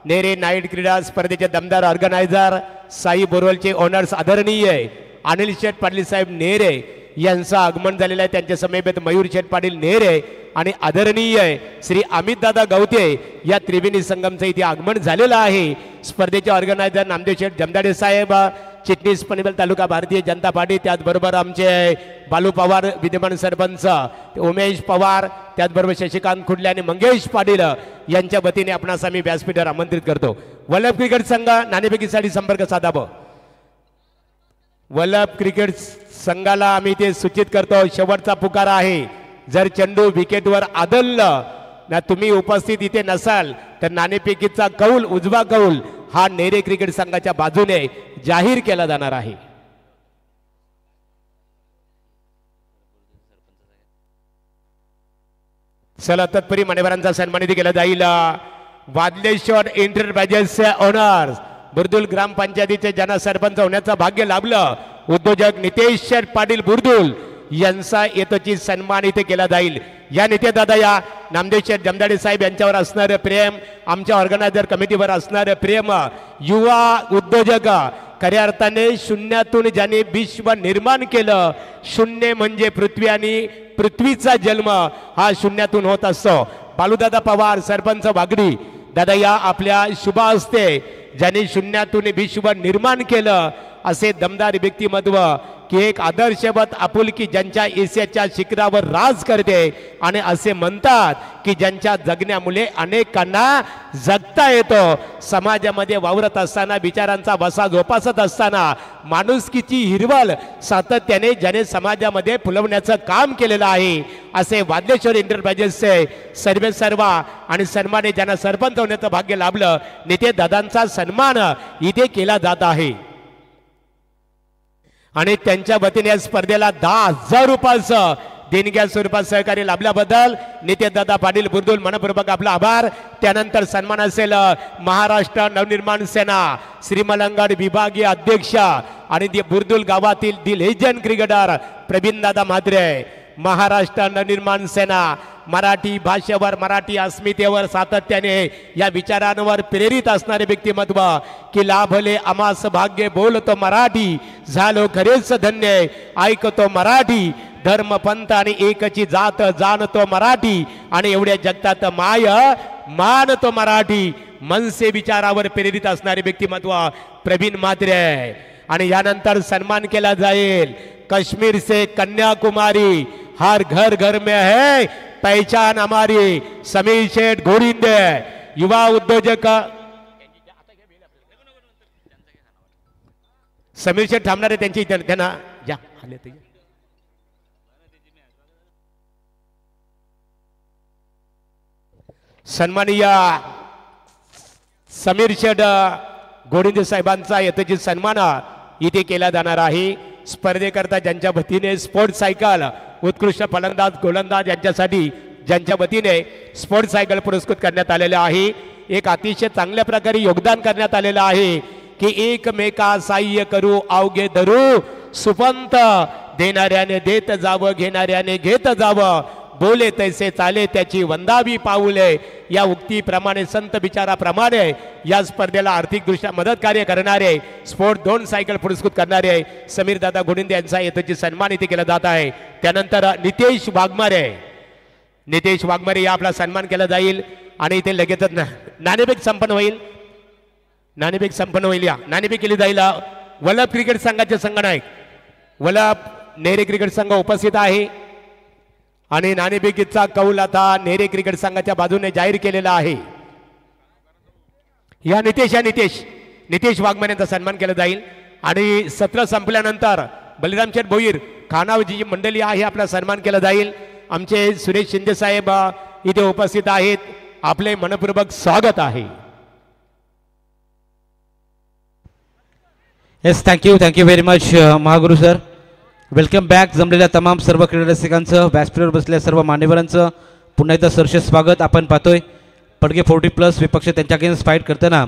नेरे नाईट क्रीडा स्पर्धेचे दमदार ऑर्गनायझर, साई बोरवलचे ओनर्स आदरणीय अनिल शेठ पाटील साहेब नेरे यांचं आगमन झालेलं आहे. त्यांच्या समेत मयूर शेठ पाटील नेरे आणि आदरणीय श्री अमित दादा गवते या त्रिवेणी संगमचं इथे आगमन झालेलं आहे. स्पर्धेचे ऑर्गनायझर नामदेव शेठ जमदाडे साहेब, चिटणीस पनवेल तालुका भारतीय जनता पार्टी, त्याचबरोबर आमचे बालू पवार विद्यमान सरपंच, उमेश पवार, त्याचबरोबर शशिकांत खुडले आणि मंगेश पाटील यांच्या वतीने आपणास आम्ही व्यासपीठावर आमंत्रित करतो. वल्लभ क्रिकेट संघ नाणेफेकीसाठी संपर्क साधावं. वल्लभ क्रिकेट संघाला आम्ही ते सूचित करतो शेवटचा पुकार आहे. जर चेंडू विकेटवर आदळलं ना तुम्ही उपस्थित इथे नसाल तर नाणेफेकीचा कौल उजवा कौल हा नेरे क्रिकेट संघाच्या बाजूने जाहीर केला जाणार आहे. चला तत्परी मान्यवरांचा सन्मानित केला जाईल. वादलेश्वर एंटरप्राइजेसचे ओनर्स बुर्दुल ग्रामपंचायतीचे ज्यांना सरपंच होण्याचं भाग्य लाभलं उद्योजक नितेश पाटील बुर्दुल यांचा येतोची सन्मान इथे केला जाईल. या नेते दादा या नामदेव शेठ जमदाडे साहेब यांच्यावर असणारं प्रेम, आमच्या ऑर्गनायझर कमिटीवर असणारं प्रेम, युवा उद्योजक खऱ्या अर्थाने शून्यातून ज्याने विश्व निर्माण केलं. शून्य म्हणजे पृथ्वी आणि पृथ्वीचा जन्म हा शून्यातून होत असतो. बालूदादा पवार सरपंच वागडी दादा या आपल्या शुभ हस्ते ज्याने शून्यातून विश्व निर्माण केलं असे दमदार व्यक्तिमत्व की एक आदर्शवत आपुलकी ज्यांच्या एशियाच्या शिखरावर राज करते. आणि असे म्हणतात की ज्यांच्या जगण्यामुळे अनेकांना जगता येतो. समाजामध्ये वावरत असताना विचारांचा वसा जोपासत असताना माणुसकीची हिरवळ सातत्याने ज्याने समाजामध्ये फुलवण्याचं काम केलेलं आहे असे वादलेश्वर एंटरप्राइजेसचे सर्वेसर्वा आणि सन्माने ज्यांना सरपंच होण्याचं भाग्य लाभलं नेते दादांचा सन्मान इथे केला जात आहे. आणि त्यांच्या वतीने या स्पर्धेला 10,000 रुपयाचं देणग्या स्वरूपात सहकार्य लाभल्याबद्दल नितेशदादा पाटील बुर्दुल मनपूर्वक आपला आभार. त्यानंतर सन्मान असेल महाराष्ट्र नवनिर्माण सेना श्रीमलंगड विभागीय अध्यक्ष आणि बुर्दुल गावातील दी लेजंड क्रिकेटर प्रवीणदादा म्हात्रे. महाराष्ट्र नवनिर्माण सेना मराठी भाषेवर मराठी अस्मितेवर सातत्याने या विचारांवर प्रेरित असणारे व्यक्तिमत्व की लाभले आमास भाग्य बोलतो मराठी झालो खरेच धन्य ऐकतो मराठी धर्म पंथ आणि एकची जात जाणतो मराठी आणि एवढ्या जगतात माय मानतो मराठी मनसे विचारावर प्रेरित असणारे व्यक्तिमत्व प्रवीण म्हात्रे. आणि यानंतर सन्मान केला जाईल काश्मीर से कन्याकुमारी हर घर घर में है पहचान हमारी समीर शेठ घोरिंदे युवा उद्योजक. समीर शेठ थांबणार आहे त्यांची त्यांना या आले ते सन्माननीय समीर शेठ घोरिंदे साहेबांचा यथोचित सन्मान इथे केला जाणार आहे. स्पर्धेकरता ज्यांच्या वतीने स्पोर्ट्स सायकल उत्कृष्ट फलंदाज गोलंदाज यांच्यासाठी ज्यांच्या वतीने स्पोर्ट्स सायकल पुरस्कृत करण्यात आलेले आहे. एक अतिशय चांगल्या प्रकारे योगदान करण्यात आलेलं आहे की एकमेका सहाय्य करू अवघे धरू सुपंत देणाऱ्याने देत जावं घेणाऱ्याने घेत जावं बोले तैसे चाले त्याची वंदावी पाऊले या उक्तीप्रमाणे संत विचाराप्रमाणे या स्पर्धेला आर्थिकदृष्ट्या मदत कार्य करणारे स्पोर्ट 2 सायकल पुरस्कृत करणारे समीर दादा घोडिंदे यांचा यथोचित सन्मान इथे केला जात आहे. त्यानंतर नितेश वाघमारे या आपला सन्मान केला जाईल आणि इथे लगेचच नाणेफेक संपन्न होईल या नाणेफेक केली जाईल. वल्लभ क्रिकेट संघाचे संघनायक वल्लभ नेहरे क्रिकेट संघ उपस्थित आहे आणि नाणेफेकीचा कौल आता नेहरे क्रिकेट संघाच्या बाजूने जाहीर केलेला आहे. या नितेश वाघमारे यांचा सन्मान केला जाईल आणि सत्र संपल्यानंतर बलिराम शेठ भोईर खानावजी मंडळी आहे आपला सन्मान केला जाईल. आमचे सुरेश शिंदे साहेब इथे उपस्थित आहेत आपले मनपूर्वक स्वागत आहे. Yes thank you very much Mahaguru sir. Welcome back जमलेल्या तमाम सर्व क्रीडा रसिकांचं व्यासपीठावर बसलेल्या सर्व मान्यवरांचं पुन्हा एकदा सहर्ष स्वागत. आपण पाहतोय पडगे 40+ विपक्ष त्यांच्या अगेन्स्ट फाईट करताना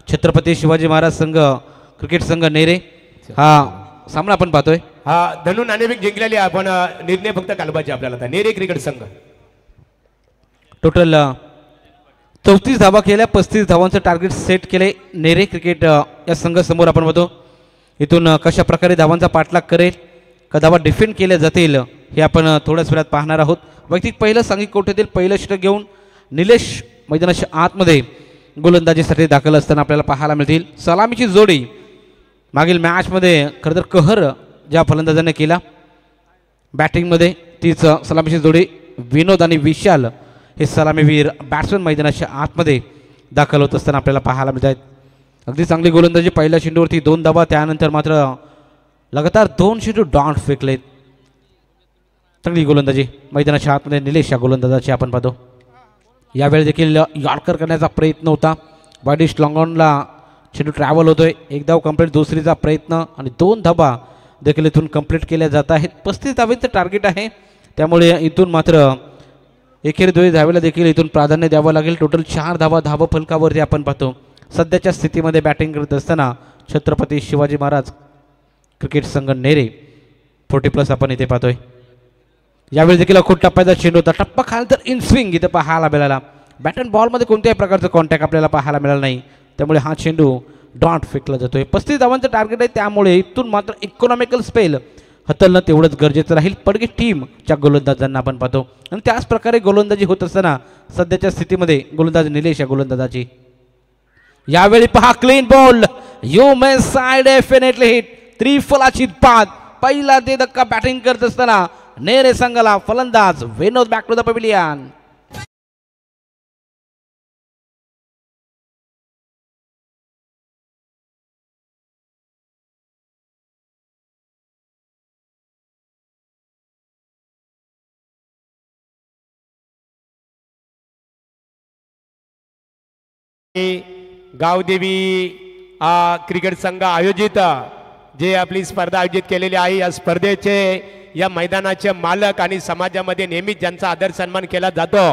छत्रपती शिवाजी महाराज संघ क्रिकेट संघ नेरे हा सामना आपण पाहतोय. हा धनु नाणेफेक जिंकलेली आपण निर्णय फक्त कालबाचे आपल्याला नेरे क्रिकेट संघ टोटल 34 धावा केल्या 35 धावांचं टार्गेट सेट केले नेरे क्रिकेट या संघासमोर. आपण पाहतो इथून कशा प्रकारे धावांचा पाठलाग करेल का धावा डिफेंड केल्या जातील हे आपण थोड्याच वेळात पाहणार आहोत. वैयक्तिक पहिलं सांघिक कोठ्यातील पहिलं षटक घेऊन निलेश मैदानाच्या आतमध्ये गोलंदाजीसाठी दाखल असताना आपल्याला पाहायला मिळतील. सलामीची जोडी मागील मॅचमध्ये खरं तर कहर ज्या फलंदाजाने केला बॅटिंगमध्ये तीच सलामीची जोडी विनोद आणि विशाल हे सलामीवीर बॅट्समन मैदानाच्या आतमध्ये दाखल होत असताना आपल्याला पाहायला मिळत आहेत. अगदी चांगली गोलंदाजी पहिल्या चेंडूवरती 2 धावा त्यानंतर मात्र लगातार 2 चेंडू डॉट फेकलेत. चांगली गोलंदाजी मैदानाच्या आतमध्ये निलेश या गोलंदाजाची आपण पाहतो. यावेळी देखील यॉर्कर करण्याचा प्रयत्न होता वाईडिश लॉंगॉनला चेंडू ट्रॅव्हल होतोय. 1 धाव कंप्लीट दुसरीचा प्रयत्न आणि 2 धावा देखील इथून कंप्लीट केल्या जात आहेत. 35 धावेचं टार्गेट आहे त्यामुळे इथून मात्र एकेरी 2 धावेला देखील इथून प्राधान्य द्यावं लागेल. टोटल 4 धावा धावफलकावरती आपण पाहतो. सध्याच्या स्थितीमध्ये बॅटिंग करत असताना छत्रपती शिवाजी महाराज क्रिकेट संघ नेरे 40+ आपण इथे पाहतोय. यावेळी देखील खूप टप्प्याचा चेंडू होता. टप्पा खाल तर इन स्विंग इथे पाहायला मिळाला. बॅट अँड बॉलमध्ये कोणत्याही प्रकारचं कॉन्टॅक्ट आपल्याला पाहायला मिळाला नाही त्यामुळे हा चेंडू डॉट फेकला जातोय. 35 धावांचं टार्गेट आहे त्यामुळे इथून मात्र इकॉनॉमिकल स्पेल हतलणं तेवढंच गरजेचं राहील पडगे टीमच्या गोलंदाजांना आपण पाहतो. आणि त्याच प्रकारे गोलंदाजी होत असताना सध्याच्या स्थितीमध्ये गोलंदाज निलेश या गोलंदाजाची. यावेळी पहा clean ball you may side definitely hit त्रिफलाची बाद. पहिला ते धक्का बॅटिंग करत असताना नेरे संघाला फलंदाज Vinod back to the pavilion. Gavdevi cricket संघ आयोजित जे आपली स्पर्धा आयोजित केलेली आहे या स्पर्धेचे या मैदानाचे मालक आणि समाजामध्ये नेहमीच ज्यांचा आदर सन्मान केला जातो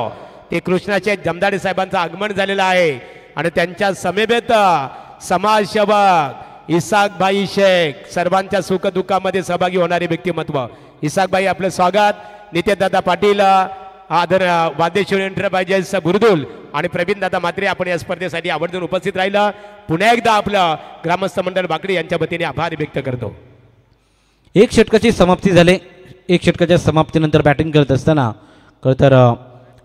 ते कृष्णाचे जमदाडे साहेबांचं आगमन झालेलं आहे आणि त्यांच्या समेत समाजसेवक इसाकभाई शेख सर्वांच्या सुखदुःखामध्ये सहभागी होणारे व्यक्तिमत्व. इसाकभाई आपलं स्वागत. नितेशदादा पाटील आदर वाद्येश्वर एंटरप्राइजेस बुरदुल आणि प्रवीणदादा मात्रे आपण या स्पर्धेसाठी आवर्जून उपस्थित राहिला. पुन्हा एकदा आपलं ग्रामस्थ मंडळ बाकडी यांच्या वतीने आभार व्यक्त करतो. एक षटकाची समाप्ती झाली. एक षटकाच्या समाप्तीनंतर बॅटिंग करत असताना खरं तर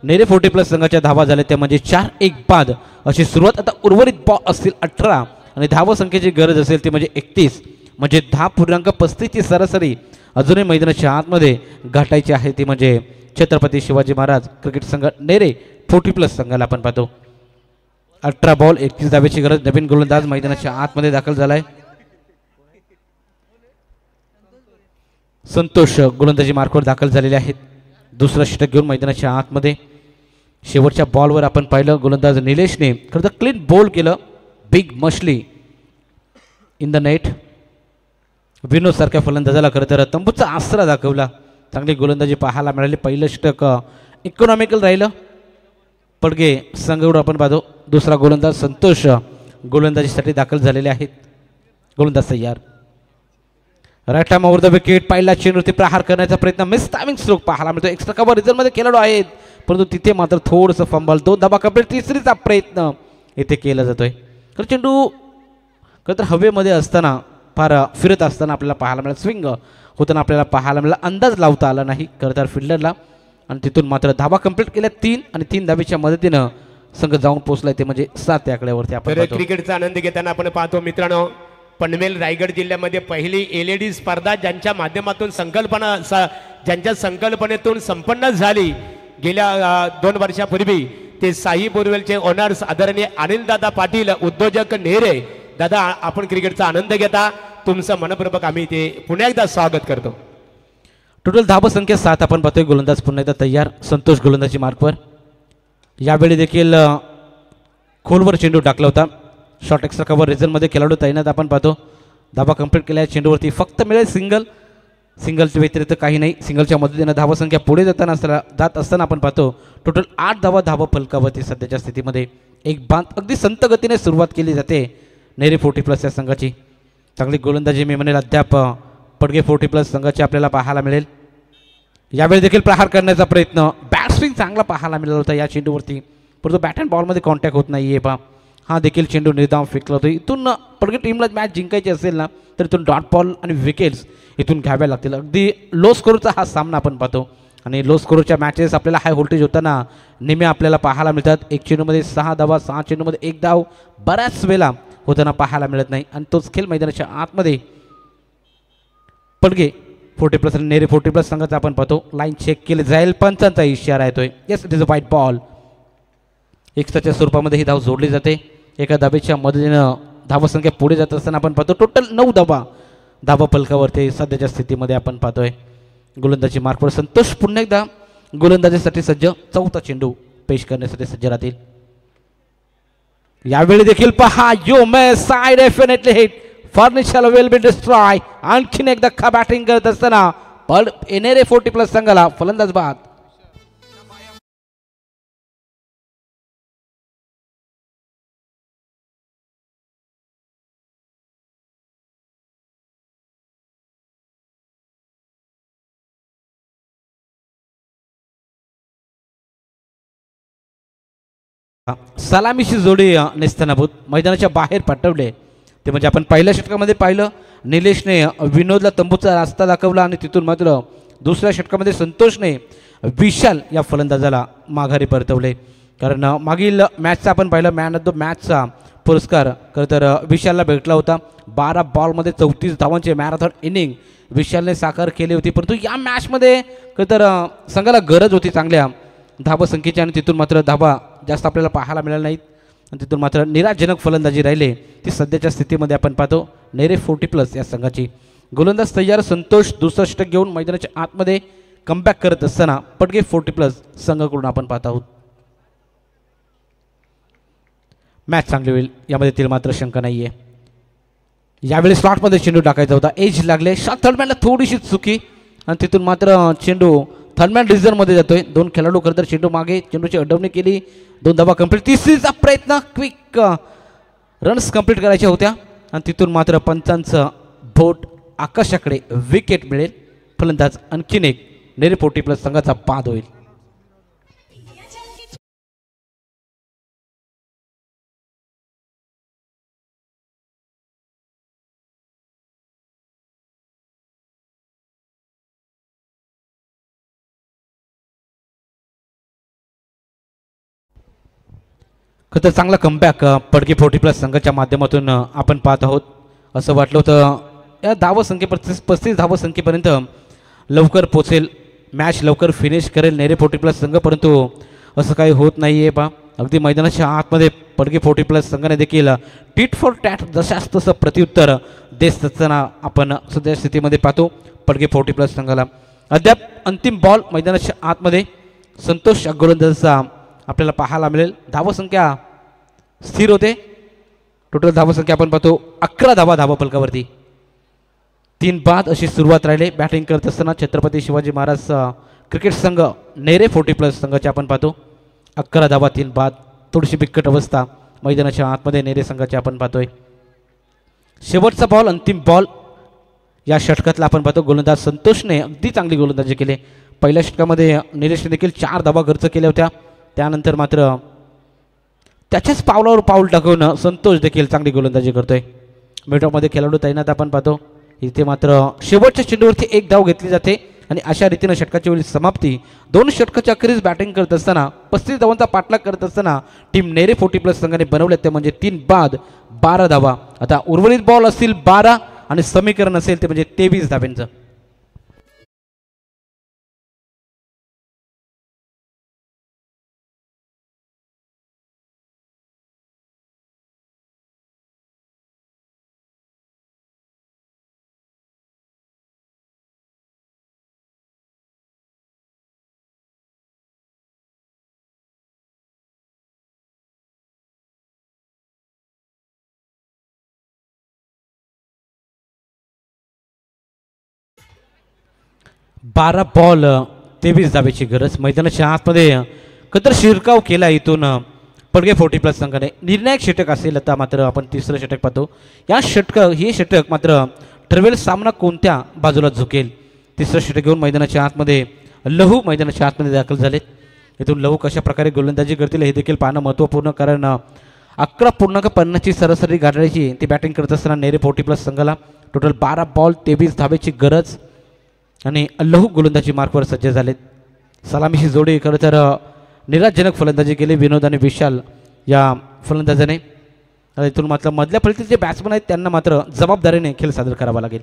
नेरे 40+ संघाच्या धावा झाल्या त्या म्हणजे 4-1 बाद अशी सुरुवात. आता उर्वरित बॉल असतील 18 आणि धावा संख्येची गरज असेल ती म्हणजे 31 म्हणजे 10.35 ची सरासरी अजूनही मैदानाच्या आतमध्ये गाठायची आहे. ती म्हणजे छत्रपती शिवाजी महाराज क्रिकेट संघ नेरे 40+ संघाला आपण पाहतो. 18 बॉल 31 धावेची गरज. नवीन गोलंदाज मैदानाच्या आतमध्ये दाखल झालाय. संतोष गोलंदाजी मार्कवर दाखल झालेले आहेत. दुसरा षटक घेऊन मैदानाच्या आतमध्ये. शेवटच्या बॉलवर आपण पाहिलं गोलंदाज निलेशने खरं तर क्लीन बोल्ड केलं. बिग मछली इन द नेट. विनोद सारख्या फलंदाजाला खरं तर तंबूचा आसरा दाखवला. चांगली गोलंदाजी पाहायला मिळाली. पहिलं षटक इकॉनॉमिकल राहिलं. पडगे संघावर आपण पाहतो. दुसरा गोलंदाज संतोष गोलंदाजीसाठी दाखल झालेले आहेत. गोलंदाज तयार. Right time over the wicket. पहिला चेंडूवरती प्रहार करण्याचा प्रयत्न. मिस टायमिंग स्ट्रोक पाहायला मिळतो. एक्स्ट्रा कव्हर रिझल्टमध्ये खेळाडू आहेत परंतु तिथे मात्र थोडंसं फंबल. 2 धाबा कंप्लीट. तिसरीचा प्रयत्न इथे केला जातोय. तर चेंडू खरं तर हवेमध्ये असताना फार फिरत असताना आपल्याला पाहायला मिळालं. स्विंग होताना आपल्याला पाहायला मिळाला. अंदाज लावता आला नाही खरं तर फिल्डरला आणि तिथून मात्र धाबा कंप्लीट केल्या 3 आणि 3 धावेच्या मदतीनं संघ जाऊन पोहोचलाय ते म्हणजे 7 आकड्यावरती. आपण क्रिकेटचा आनंद घेताना आपण पाहतो मित्रांनो पनवेल रायगड जिल्ह्यामध्ये पहिली LED स्पर्धा ज्यांच्या माध्यमातून ज्यांच्या संकल्पनेतून संपन्न झाली गेल्या 2 वर्षापूर्वी ते साई बोरवेलचे ओनर्स आदरणीय अनिलदादा पाटील उद्योजक नेरे. दादा आपण क्रिकेटचा आनंद घेता तुमचं मनपूर्वक आम्ही ते पुन्हा एकदा स्वागत करतो. टोटल धाबा संख्या 7 आपण पाहतोय. गोलंदाज पुन्हा एकदा तयार. संतोष गोलंदाजी मार्कवर. यावेळी देखील खोलवर चेंडू टाकला होता. शॉर्ट एक्स्ट्रा कव्हर रिझनमध्ये खेळाडू तैनात आपण पाहतो. धाबा कंप्लीट केल्या चेंडूवरती फक्त मिळेल सिंगल. सिंगलच्या व्यतिरिक्त काही नाही. सिंगलच्या मदतीनं धावा संख्या पुढे जात असताना आपण पाहतो टोटल 8 धावा फलकावरती सध्याच्या स्थितीमध्ये. एक बाद. अगदी संत गतीने सुरुवात केली जाते नेरे 40+ या संघाची. चांगली गोलंदाजी मी म्हणेल अद्याप पडगे 40+ संघाची आपल्याला पाहायला मिळेल. यावेळी देखील प्रहार करण्याचा प्रयत्न. बॅटस्विंग चांगला पाहायला मिळाला होता या चेंडूवरती परंतु बॅट अँड बॉलमध्ये कॉन्टॅक्ट होत नाही आहे. हा देखील चेंडू निर्धाव फेकला होता. इथून पडगे टीमला मॅच जिंकायची असेल ना तर इथून डॉट बॉल आणि विकेट्स इथून घ्याव्या लागतील. अगदी लो स्कोरचा हा सामना आपण पाहतो आणि लो स्कोरच्या मॅचेस आपल्याला हाय व्होल्टेज होताना नेहमी आपल्याला पाहायला मिळतात. एक चेंडूमध्ये 6 धावा 6 चेंडूमध्ये 1 धाव बऱ्याच वेळेला होताना पाहायला मिळत नाही आणि तोच खेळ मैदानाच्या आतमध्ये पडगे 40+ आणि नेरे 40+ संघाचा आपण पाहतो. लाईन चेक केली जाईल. पंचांचा इशारा येतोय. Yes it is a white ball. एक्स्ट्राच्या स्वरूपामध्ये ही धाव जोडली जाते. एका धावेच्या मदतीनं धावा संख्या पुढे जात असताना आपण पाहतो टोटल 9 धावा फलकावरती सध्याच्या स्थितीमध्ये आपण पाहतोय. गोलंदाजी मार्कवर संतोष पुन्हा एकदा गोलंदाजीसाठी सज्ज. 4था चेंडू पेश करण्यासाठी सज्ज राहतील. यावेळी देखील पहा you may side definitely hit. Furniture will be destroy. आणखीन एकदा बॅटिंग करत असताना पण नेरे 40+ संघाला फलंदाज बाद. सलामीची जोडी नेस्तनाभूत मैदानाच्या बाहेर पाठवले ते म्हणजे आपण पहिल्या षटकामध्ये पाहिलं निलेशने विनोदला तंबूचा रास्ता दाखवला आणि तिथून मात्र दुसऱ्या षटकामध्ये संतोषने विशाल या फलंदाजाला माघारी परतवले. कारण मागील मॅचचा आपण पाहिलं मॅन ऑफ द मॅचचा पुरस्कार खरं तर विशालला भेटला होता. 12 बॉलमध्ये 34 धावांचे मॅरेथॉन इनिंग विशालने साकार केली होती परंतु या मॅचमध्ये खरं तर संघाला गरज होती चांगल्या धावा संख्येची आणि तिथून मात्र धावा जास्त आपल्याला पाहायला मिळाल्या नाहीत आणि तिथून मात्र निराशजनक फलंदाजी राहिले ती सध्याच्या स्थितीमध्ये आपण पाहतो नेरे 40+ या संघाची. गोलंदाज तयार. संतोष दुसरा षटक घेऊन मैदानाच्या आतमध्ये कमबॅक करत असताना पडगे 40+ संघाकडून आपण पाहत आहोत. मॅच चांगली होईल यामध्ये तील मात्र शंका नाही आहे. यावेळी स्लॉटमध्ये चेंडू टाकायचा होता. एज लागले. शॉट थर्डमॅनला थोडीशी चुकी आणि तिथून मात्र चेंडू थर्डमॅन डिझनमध्ये जातोय. 2 खेळाडू खरं तर चेंडू मागे, चेंडूची अडवणी केली, 2 धावा कंप्लीट. तिसरीचा प्रयत्न, क्विक रन्स कंप्लीट करायच्या होत्या आणि तिथून मात्र पंचांचं बोट आकाशाकडे, विकेट मिळेल. फलंदाज आणखीन एक नेरे 40+ संघाचा बाद होईल. खरं तर चांगला कमबॅक पडगे 40+ संघाच्या माध्यमातून आपण पाहत आहोत. असं वाटलं होतं या धावसंख्येपर्यंत 35 धावसंख्येपर्यंत लवकर पोचेल, मॅच लवकर फिनिश करेल नेरे 40+ संघ, परंतु असं काही होत नाही आहे. अगदी मैदानाच्या आतमध्ये पडगे 40+ संघाने देखील टीट फॉर टॅट जशास तसं प्रत्युत्तर देत असताना आपण सध्या स्थितीमध्ये पाहतो. पडगे 40+ संघाला अद्याप अंतिम बॉल मैदानाच्या आतमध्ये संतोष गोलंदाजाचा आपल्याला पाहायला मिळेल. धावसंख्या स्थिर होते. टोटल धावसंख्या आपण पाहतो 11 धावा धावफलकावरती. 3 बाद अशी सुरुवात राहिली बॅटिंग करत असताना छत्रपती शिवाजी महाराज क्रिकेट संघ नेरे 40+ संघाचे आपण पाहतो. 11 धावा 3 बाद. थोडीशी बिकट अवस्था मैदानाच्या आतमध्ये नेरे संघाची आपण पाहतोय. शेवटचा बॉल, अंतिम बॉल या षटकातला आपण पाहतो. गोलंदाज संतोषने अगदी चांगली गोलंदाजी केली. पहिल्या षटकामध्ये निलेशने देखील 4 धावा खर्च केल्या होत्या. त्यानंतर मात्र त्याच्याच पावलावर पाऊल टाकून संतोष देखील चांगली गोलंदाजी करतोय. मिडॉपमध्ये खेळाडू तैनात आपण पाहतो. इथे मात्र शेवटच्या चेंडूवरती 1 धाव घेतली जाते आणि अशा रीतीनं षटकाच्या वेळी समाप्ती. 2 षटकाच्या अखेरीस बॅटिंग करत असताना 35 धावांचा पाठलाग करत असताना टीम नेरे 40+ संघाने बनवल्यात ते म्हणजे 3 बाद 12 धावा. आता उर्वरित बॉल असतील 12 आणि समीकरण असेल ते म्हणजे 23 धाब्यांचं. बारा बॉल 23 धावेची गरज. मैदानाच्या आतमध्ये कतर शिरकाव केला इथून पडगे 40+ संघाने. निर्णायक षटक असेल आता मात्र आपण तिसरं षटक पाहतो. हे षटक मात्र ठरवेल सामना कोणत्या बाजूला झुकेल. तिसरं षटक घेऊन मैदानाच्या आतमध्ये लहू मैदानाच्या आतमध्ये दाखल झालेत. इथून लहू कशा प्रकारे गोलंदाजी करतील हे देखील पाहणं महत्त्वपूर्ण, कारण 11.50ची सरासरी गाठायची ती बॅटिंग करत असताना नेरे 40+ संघाला. टोटल 12 बॉल 23 धावेची गरज आणि लहू गोलंदाजी मार्कवर सज्ज झालेत. सलामीची जोडी खरं तर निराशजनक फलंदाजी केली विनोद आणि विशाल या फलंदाजाने. इथून मात्र मधल्या फळीतील जे बॅट्समन आहेत त्यांना मात्र जबाबदारीने खेळ सादर करावा लागेल.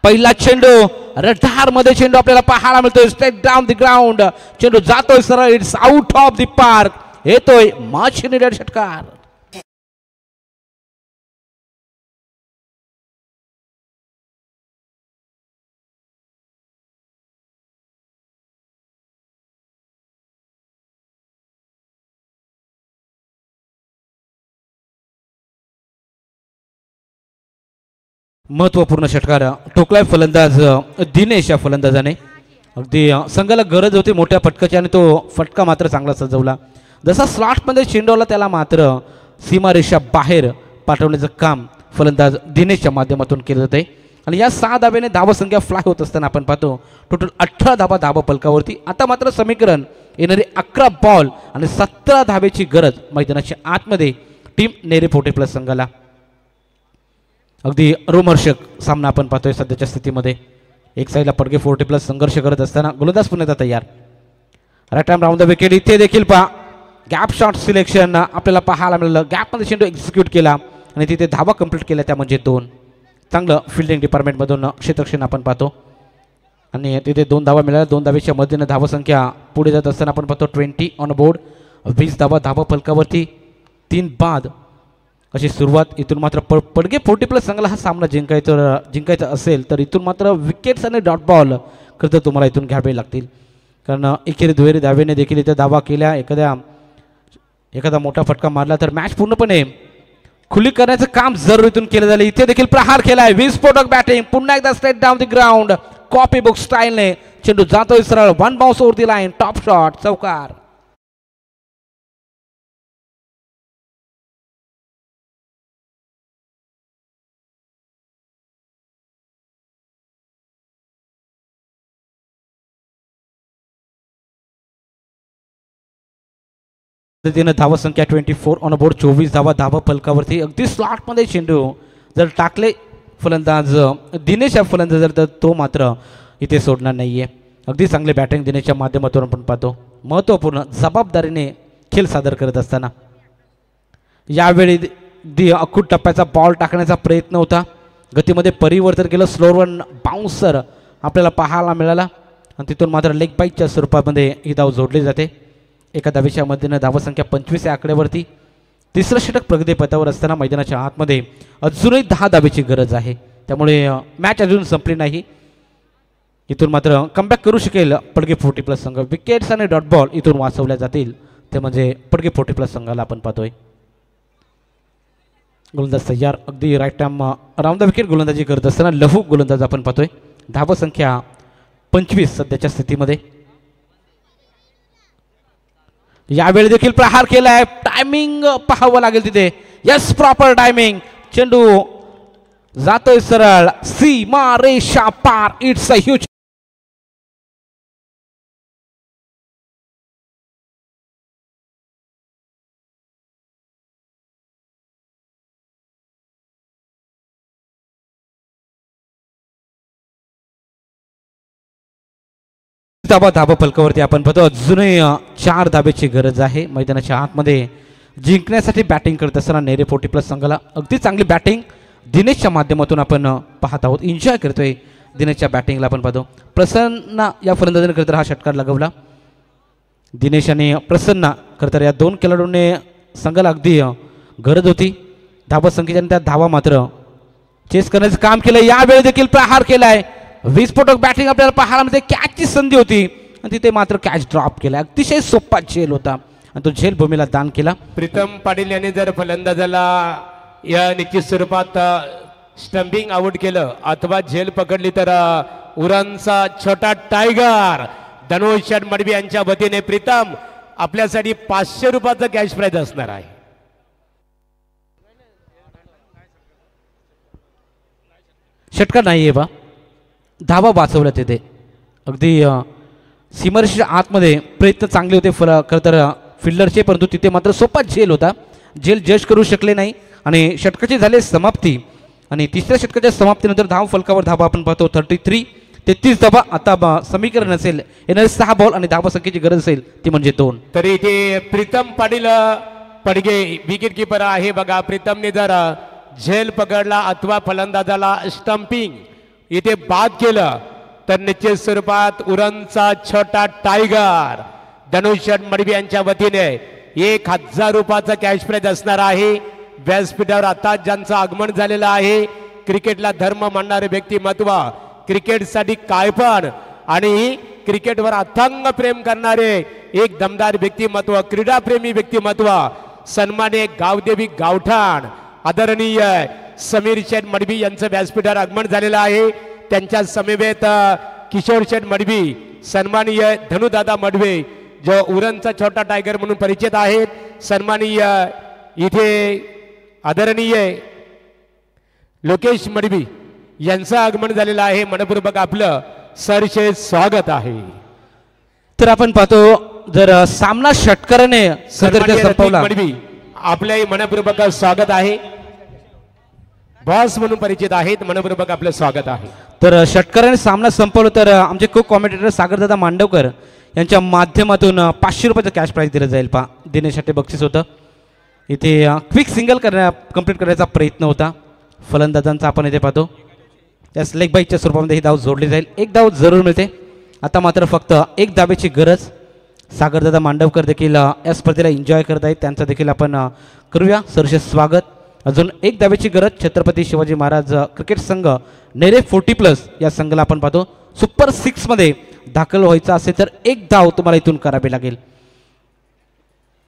पहिला चेंडू रडारमध्ये चेंडू आपल्याला पाहायला मिळतोय. स्ट्रेट डाऊन द ग्राउंड चेंडू जातोय सरळ, it's out of the park. येतोय मच नीडेड षटकार. महत्त्वपूर्ण षटकार ठोकलाय फलंदाज दिनेश या फलंदाजाने. अगदी संघाला गरज होती मोठ्या फटकाची आणि तो फटका मात्र चांगला सजवला. जसा स्लॉटमध्ये चेंडवला त्याला मात्र सीमारेषा बाहेर पाठवण्याचं काम फलंदाज दिनेशच्या माध्यमातून केलं जाते. आणि या 6 धाब्याने धावसंख्या फ्लाय होत असताना आपण पाहतो टोटल 18 धाबा धावफलकावरती. आता मात्र समीकरण येणारे 11 बॉल आणि 17 धावेची गरज मैदानाच्या आतमध्ये टीम नेरे 40+ संघाला. अगदी रोमहर्षक सामना आपण पाहतोय सध्याच्या स्थितीमध्ये. एक साईडला पडगे 40+ संघर्ष करत असताना गोलंदाज पुन्हा तयार. Right time round the wicket. इथे देखील पहा गॅप शॉट सिलेक्शन आपल्याला पाहायला मिळालं. गॅपमध्ये चेंडू एक्झिक्यूट केला आणि तिथे धावा कंप्लीट केल्या त्या म्हणजे 2. चांगलं फिल्डिंग डिपार्टमेंटमधून क्षेत्ररक्षण आपण पाहतो आणि तिथे 2 धावा मिळाल्या. 2 धावेच्या मध्येनं धावसंख्या पुढे जात असताना आपण पाहतो 20 ऑन बोर्ड. 20 धावा फलकावरती 3 बाद अशी सुरुवात. इथून मात्र पडगे 40+ संघाला हा सामना जिंकायचा असेल तर इथून मात्र विकेट्स आणि डॉट बॉल करता तुम्हाला इथून घ्यावे लागतील, कारण एकेरी दुहेरी धावेने देखील इथे धावा केल्या. एखादा मोठा फटका मारला तर मॅच पूर्णपणे खुली करण्याचं काम जरूर इथून केलं झालं. इथे देखील प्रहार केलाय. विस्फोटक बॅटिंग. पुन्हा एकदा straight down the ground. Copy book स्टाईलने चेंडू जातोय सरळ, वन बाउन्स ओव्हर दी लाईन, टॉप शॉट, चौकार. धावा संख्या 24 ऑन बोर्ड, 24 धावा फलकावरती. अगदी स्लॉटमध्ये चेंडू जर टाकले फलंदाज दिनेश फलंदाज तर तो मात्र इथे सोडणार नाहीये. अगदी चांगले बॅटिंग दिनेशच्या माध्यमातून आपण पाहतो. महत्त्वपूर्ण जबाबदारीने खेळ सादर करत असताना यावेळी अखूट टप्प्याचा बॉल टाकण्याचा प्रयत्न होता. गतीमध्ये परिवर्तन केलं, स्लोअर बाउन्सर आपल्याला पाहायला मिळाला आणि तिथून मात्र लेग बाईटच्या स्वरूपामध्ये ही धाव जोडली जाते. एका धावेच्या मध्येनं धावसंख्या 25 या आकड्यावरती तिसरं षटक प्रगती पथावर असताना मैदानाच्या आतमध्ये अजूनही 10 धावेची गरज आहे. त्यामुळे मॅच अजून संपली नाही. इथून मात्र कमबॅक करू शकेल पडगे 40+ संघ. विकेट्स आणि डॉट बॉल इथून वाचवल्या जातील, ते म्हणजे पडगे 40+ संघाला आपण पाहतोय. गोलंदाज तयार, अगदी right time round the wicket गोलंदाजी करत असताना लहू गोलंदाज आपण पाहतोय. धावसंख्या 25 सध्याच्या स्थितीमध्ये. यावेळी देखील प्रहार केलाय, टायमिंग पाहावं लागेल तिथे. यस, प्रॉपर टायमिंग, चेंडू जातोय सरळ, सीमा रेषा पार. It's a huge. धाबा फलकावरती आपण पाहतो अजूनही 4 धाबेची गरज आहे. मैदानाच्या आतमध्ये जिंकण्यासाठी बॅटिंग करत असताना नेरे 40+ संघाला अगदी चांगली बॅटिंग दिनेशच्या माध्यमातून आपण पाहत आहोत. एन्जॉय करतोय दिनेशच्या बॅटिंगला आपण पाहतो. प्रसन्न या फलंदाजाने खरंतर हा षटकार लगवला. दिनेश आणि प्रसन्न खरंतर या 2 खेळाडूंनी संघाला अगदी गरज होती. धावा संख्येच्या त्या धावा मात्र चेस करण्याचं काम केलं. यावेळी देखील प्रहार केलाय, विस्फोटक बॅटिंग आपल्याला पाहायला मिळते. कॅचची संधी होती आणि तिथे मात्र कॅच ड्रॉप केला. अतिशय सोपा झेल होता आणि तो झेल भूमीला दान केला. प्रीतम पाटील यांनी जर फलंदाजाला या निश्चित स्वरूपात स्टंपिंग आउट केलं अथवा झेल पकडली तर उरणचा छोटा टायगर धनुष मडवी यांच्या वतीने प्रीतम आपल्यासाठी 500 रुपयाचं कॅश प्राइज असणार आहे. षटकार नाहीये बा, धावा वाचवल्या तिथे. अगदी सीमारेषेच्या आतमध्ये प्रयत्न चांगले होते खरं तर फिल्डरचे, परंतु तिथे मात्र सोपा झेल होता. झेल जज करू शकले नाही आणि षटकाची झाली समाप्ती. आणि तिसऱ्या षटकाच्या समाप्तीनंतर धाव फलकावर धावा आपण पाहतो 33 धावा. आता समीकरण असेल, येणारे 6 बॉल आणि धावा संख्येची गरज असेल ती म्हणजे 2. तरी इथे प्रीतम पाटील पडगे विकेट किपर आहे बघा. प्रीतमने जर झेल पकडला अथवा फलंदाजाला स्टंपिंग इथे बाद केलं तर निश्चित स्वरूपात उरणचा छोटा टायगर धनुष मडवी यांच्या वतीने 1000 रुपयाचा कॅश प्राइज असणार आहे. व्यासपीठावर आता ज्यांचं आगमन झालेलं आहे, क्रिकेटला धर्म मानणारे व्यक्तिमत्व, क्रिकेटसाठी काय पण आणि क्रिकेटवर अथांग प्रेम करणारे एक दमदार व्यक्तिमत्व, क्रीडाप्रेमी व्यक्तिमत्व, सन्मान्य गावदेवी गावठाण आदरणीय समीर शेठ मडवी यांचं व्यासपीठावर आगमन झालेलं आहे. त्यांच्या समवेत किशोर शेठ मडवी, सन्माननीय धनुदादा मडवे जो उरणचा छोटा टायगर म्हणून परिचित आहेत, सन्माननीय इथे आदरणीय लोकेश मडवी यांचं आगमन झालेलं आहे. मनपूर्वक आपलं सरसे स्वागत आहे. तर आपण पाहतो जर सामना षटकाराने संपवला, मडवी आपल्याही मनपूर्वक स्वागत आहे. बॉस म्हणून परिचित आहेत, मनपूर्वक आपलं स्वागत आहे. तर षटकाराने सामना संपवला तर आमचे को कॉमेंटेटर सागरदादा मांडवकर यांच्या माध्यमातून 500 रुपयाचं कॅश प्राइज दिलं जाईल. दिनेशसाठी बक्षीस होतं. इथे क्विक सिंगल कंप्लीट करण्याचा प्रयत्न होता फलंदाजांचा. आपण इथे पाहतो त्यास लेग बाईकच्या स्वरूपामध्ये ही धाव जोडली जाईल. 1 धाव जरूर मिळते. आता मात्र फक्त 1 धावेची गरज. सागरदादा मांडवकर देखील या स्पर्धेला एन्जॉय करत आहेत, त्यांचं देखील आपण करूया सरसे स्वागत. अजून 1 धावेची गरज. छत्रपती शिवाजी महाराज क्रिकेट संघ नेरे 40+ या संघाला आपण पाहतो सुपर 6 मध्ये दाखल व्हायचं असेल तर 1 धाव तुम्हाला इथून करावी लागेल.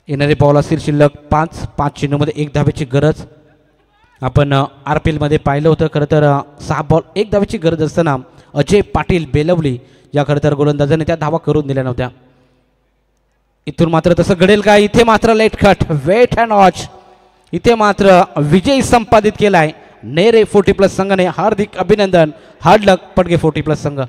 येणारे बॉल असतील शिल्लक 5 चेंडूमध्ये 1 धावेची गरज. आपण RPL मध्ये पाहिलं होतं खरं तर 6 बॉल 1 धावेची गरज असताना अजय पाटील बेलवली या खरं तर गोलंदाजाने त्या धावा करून दिल्या नव्हत्या. इथून मात्र तसं घडेल का? इथे मात्र late cut, wait and watch. इथे मात्र विजय संपादित केलाय नेरे 40+ संघाने. हार्दिक अभिनंदन. हार्ड लक पडगे 40+ संघ.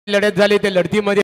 लढत झाली ते लढतीमध्ये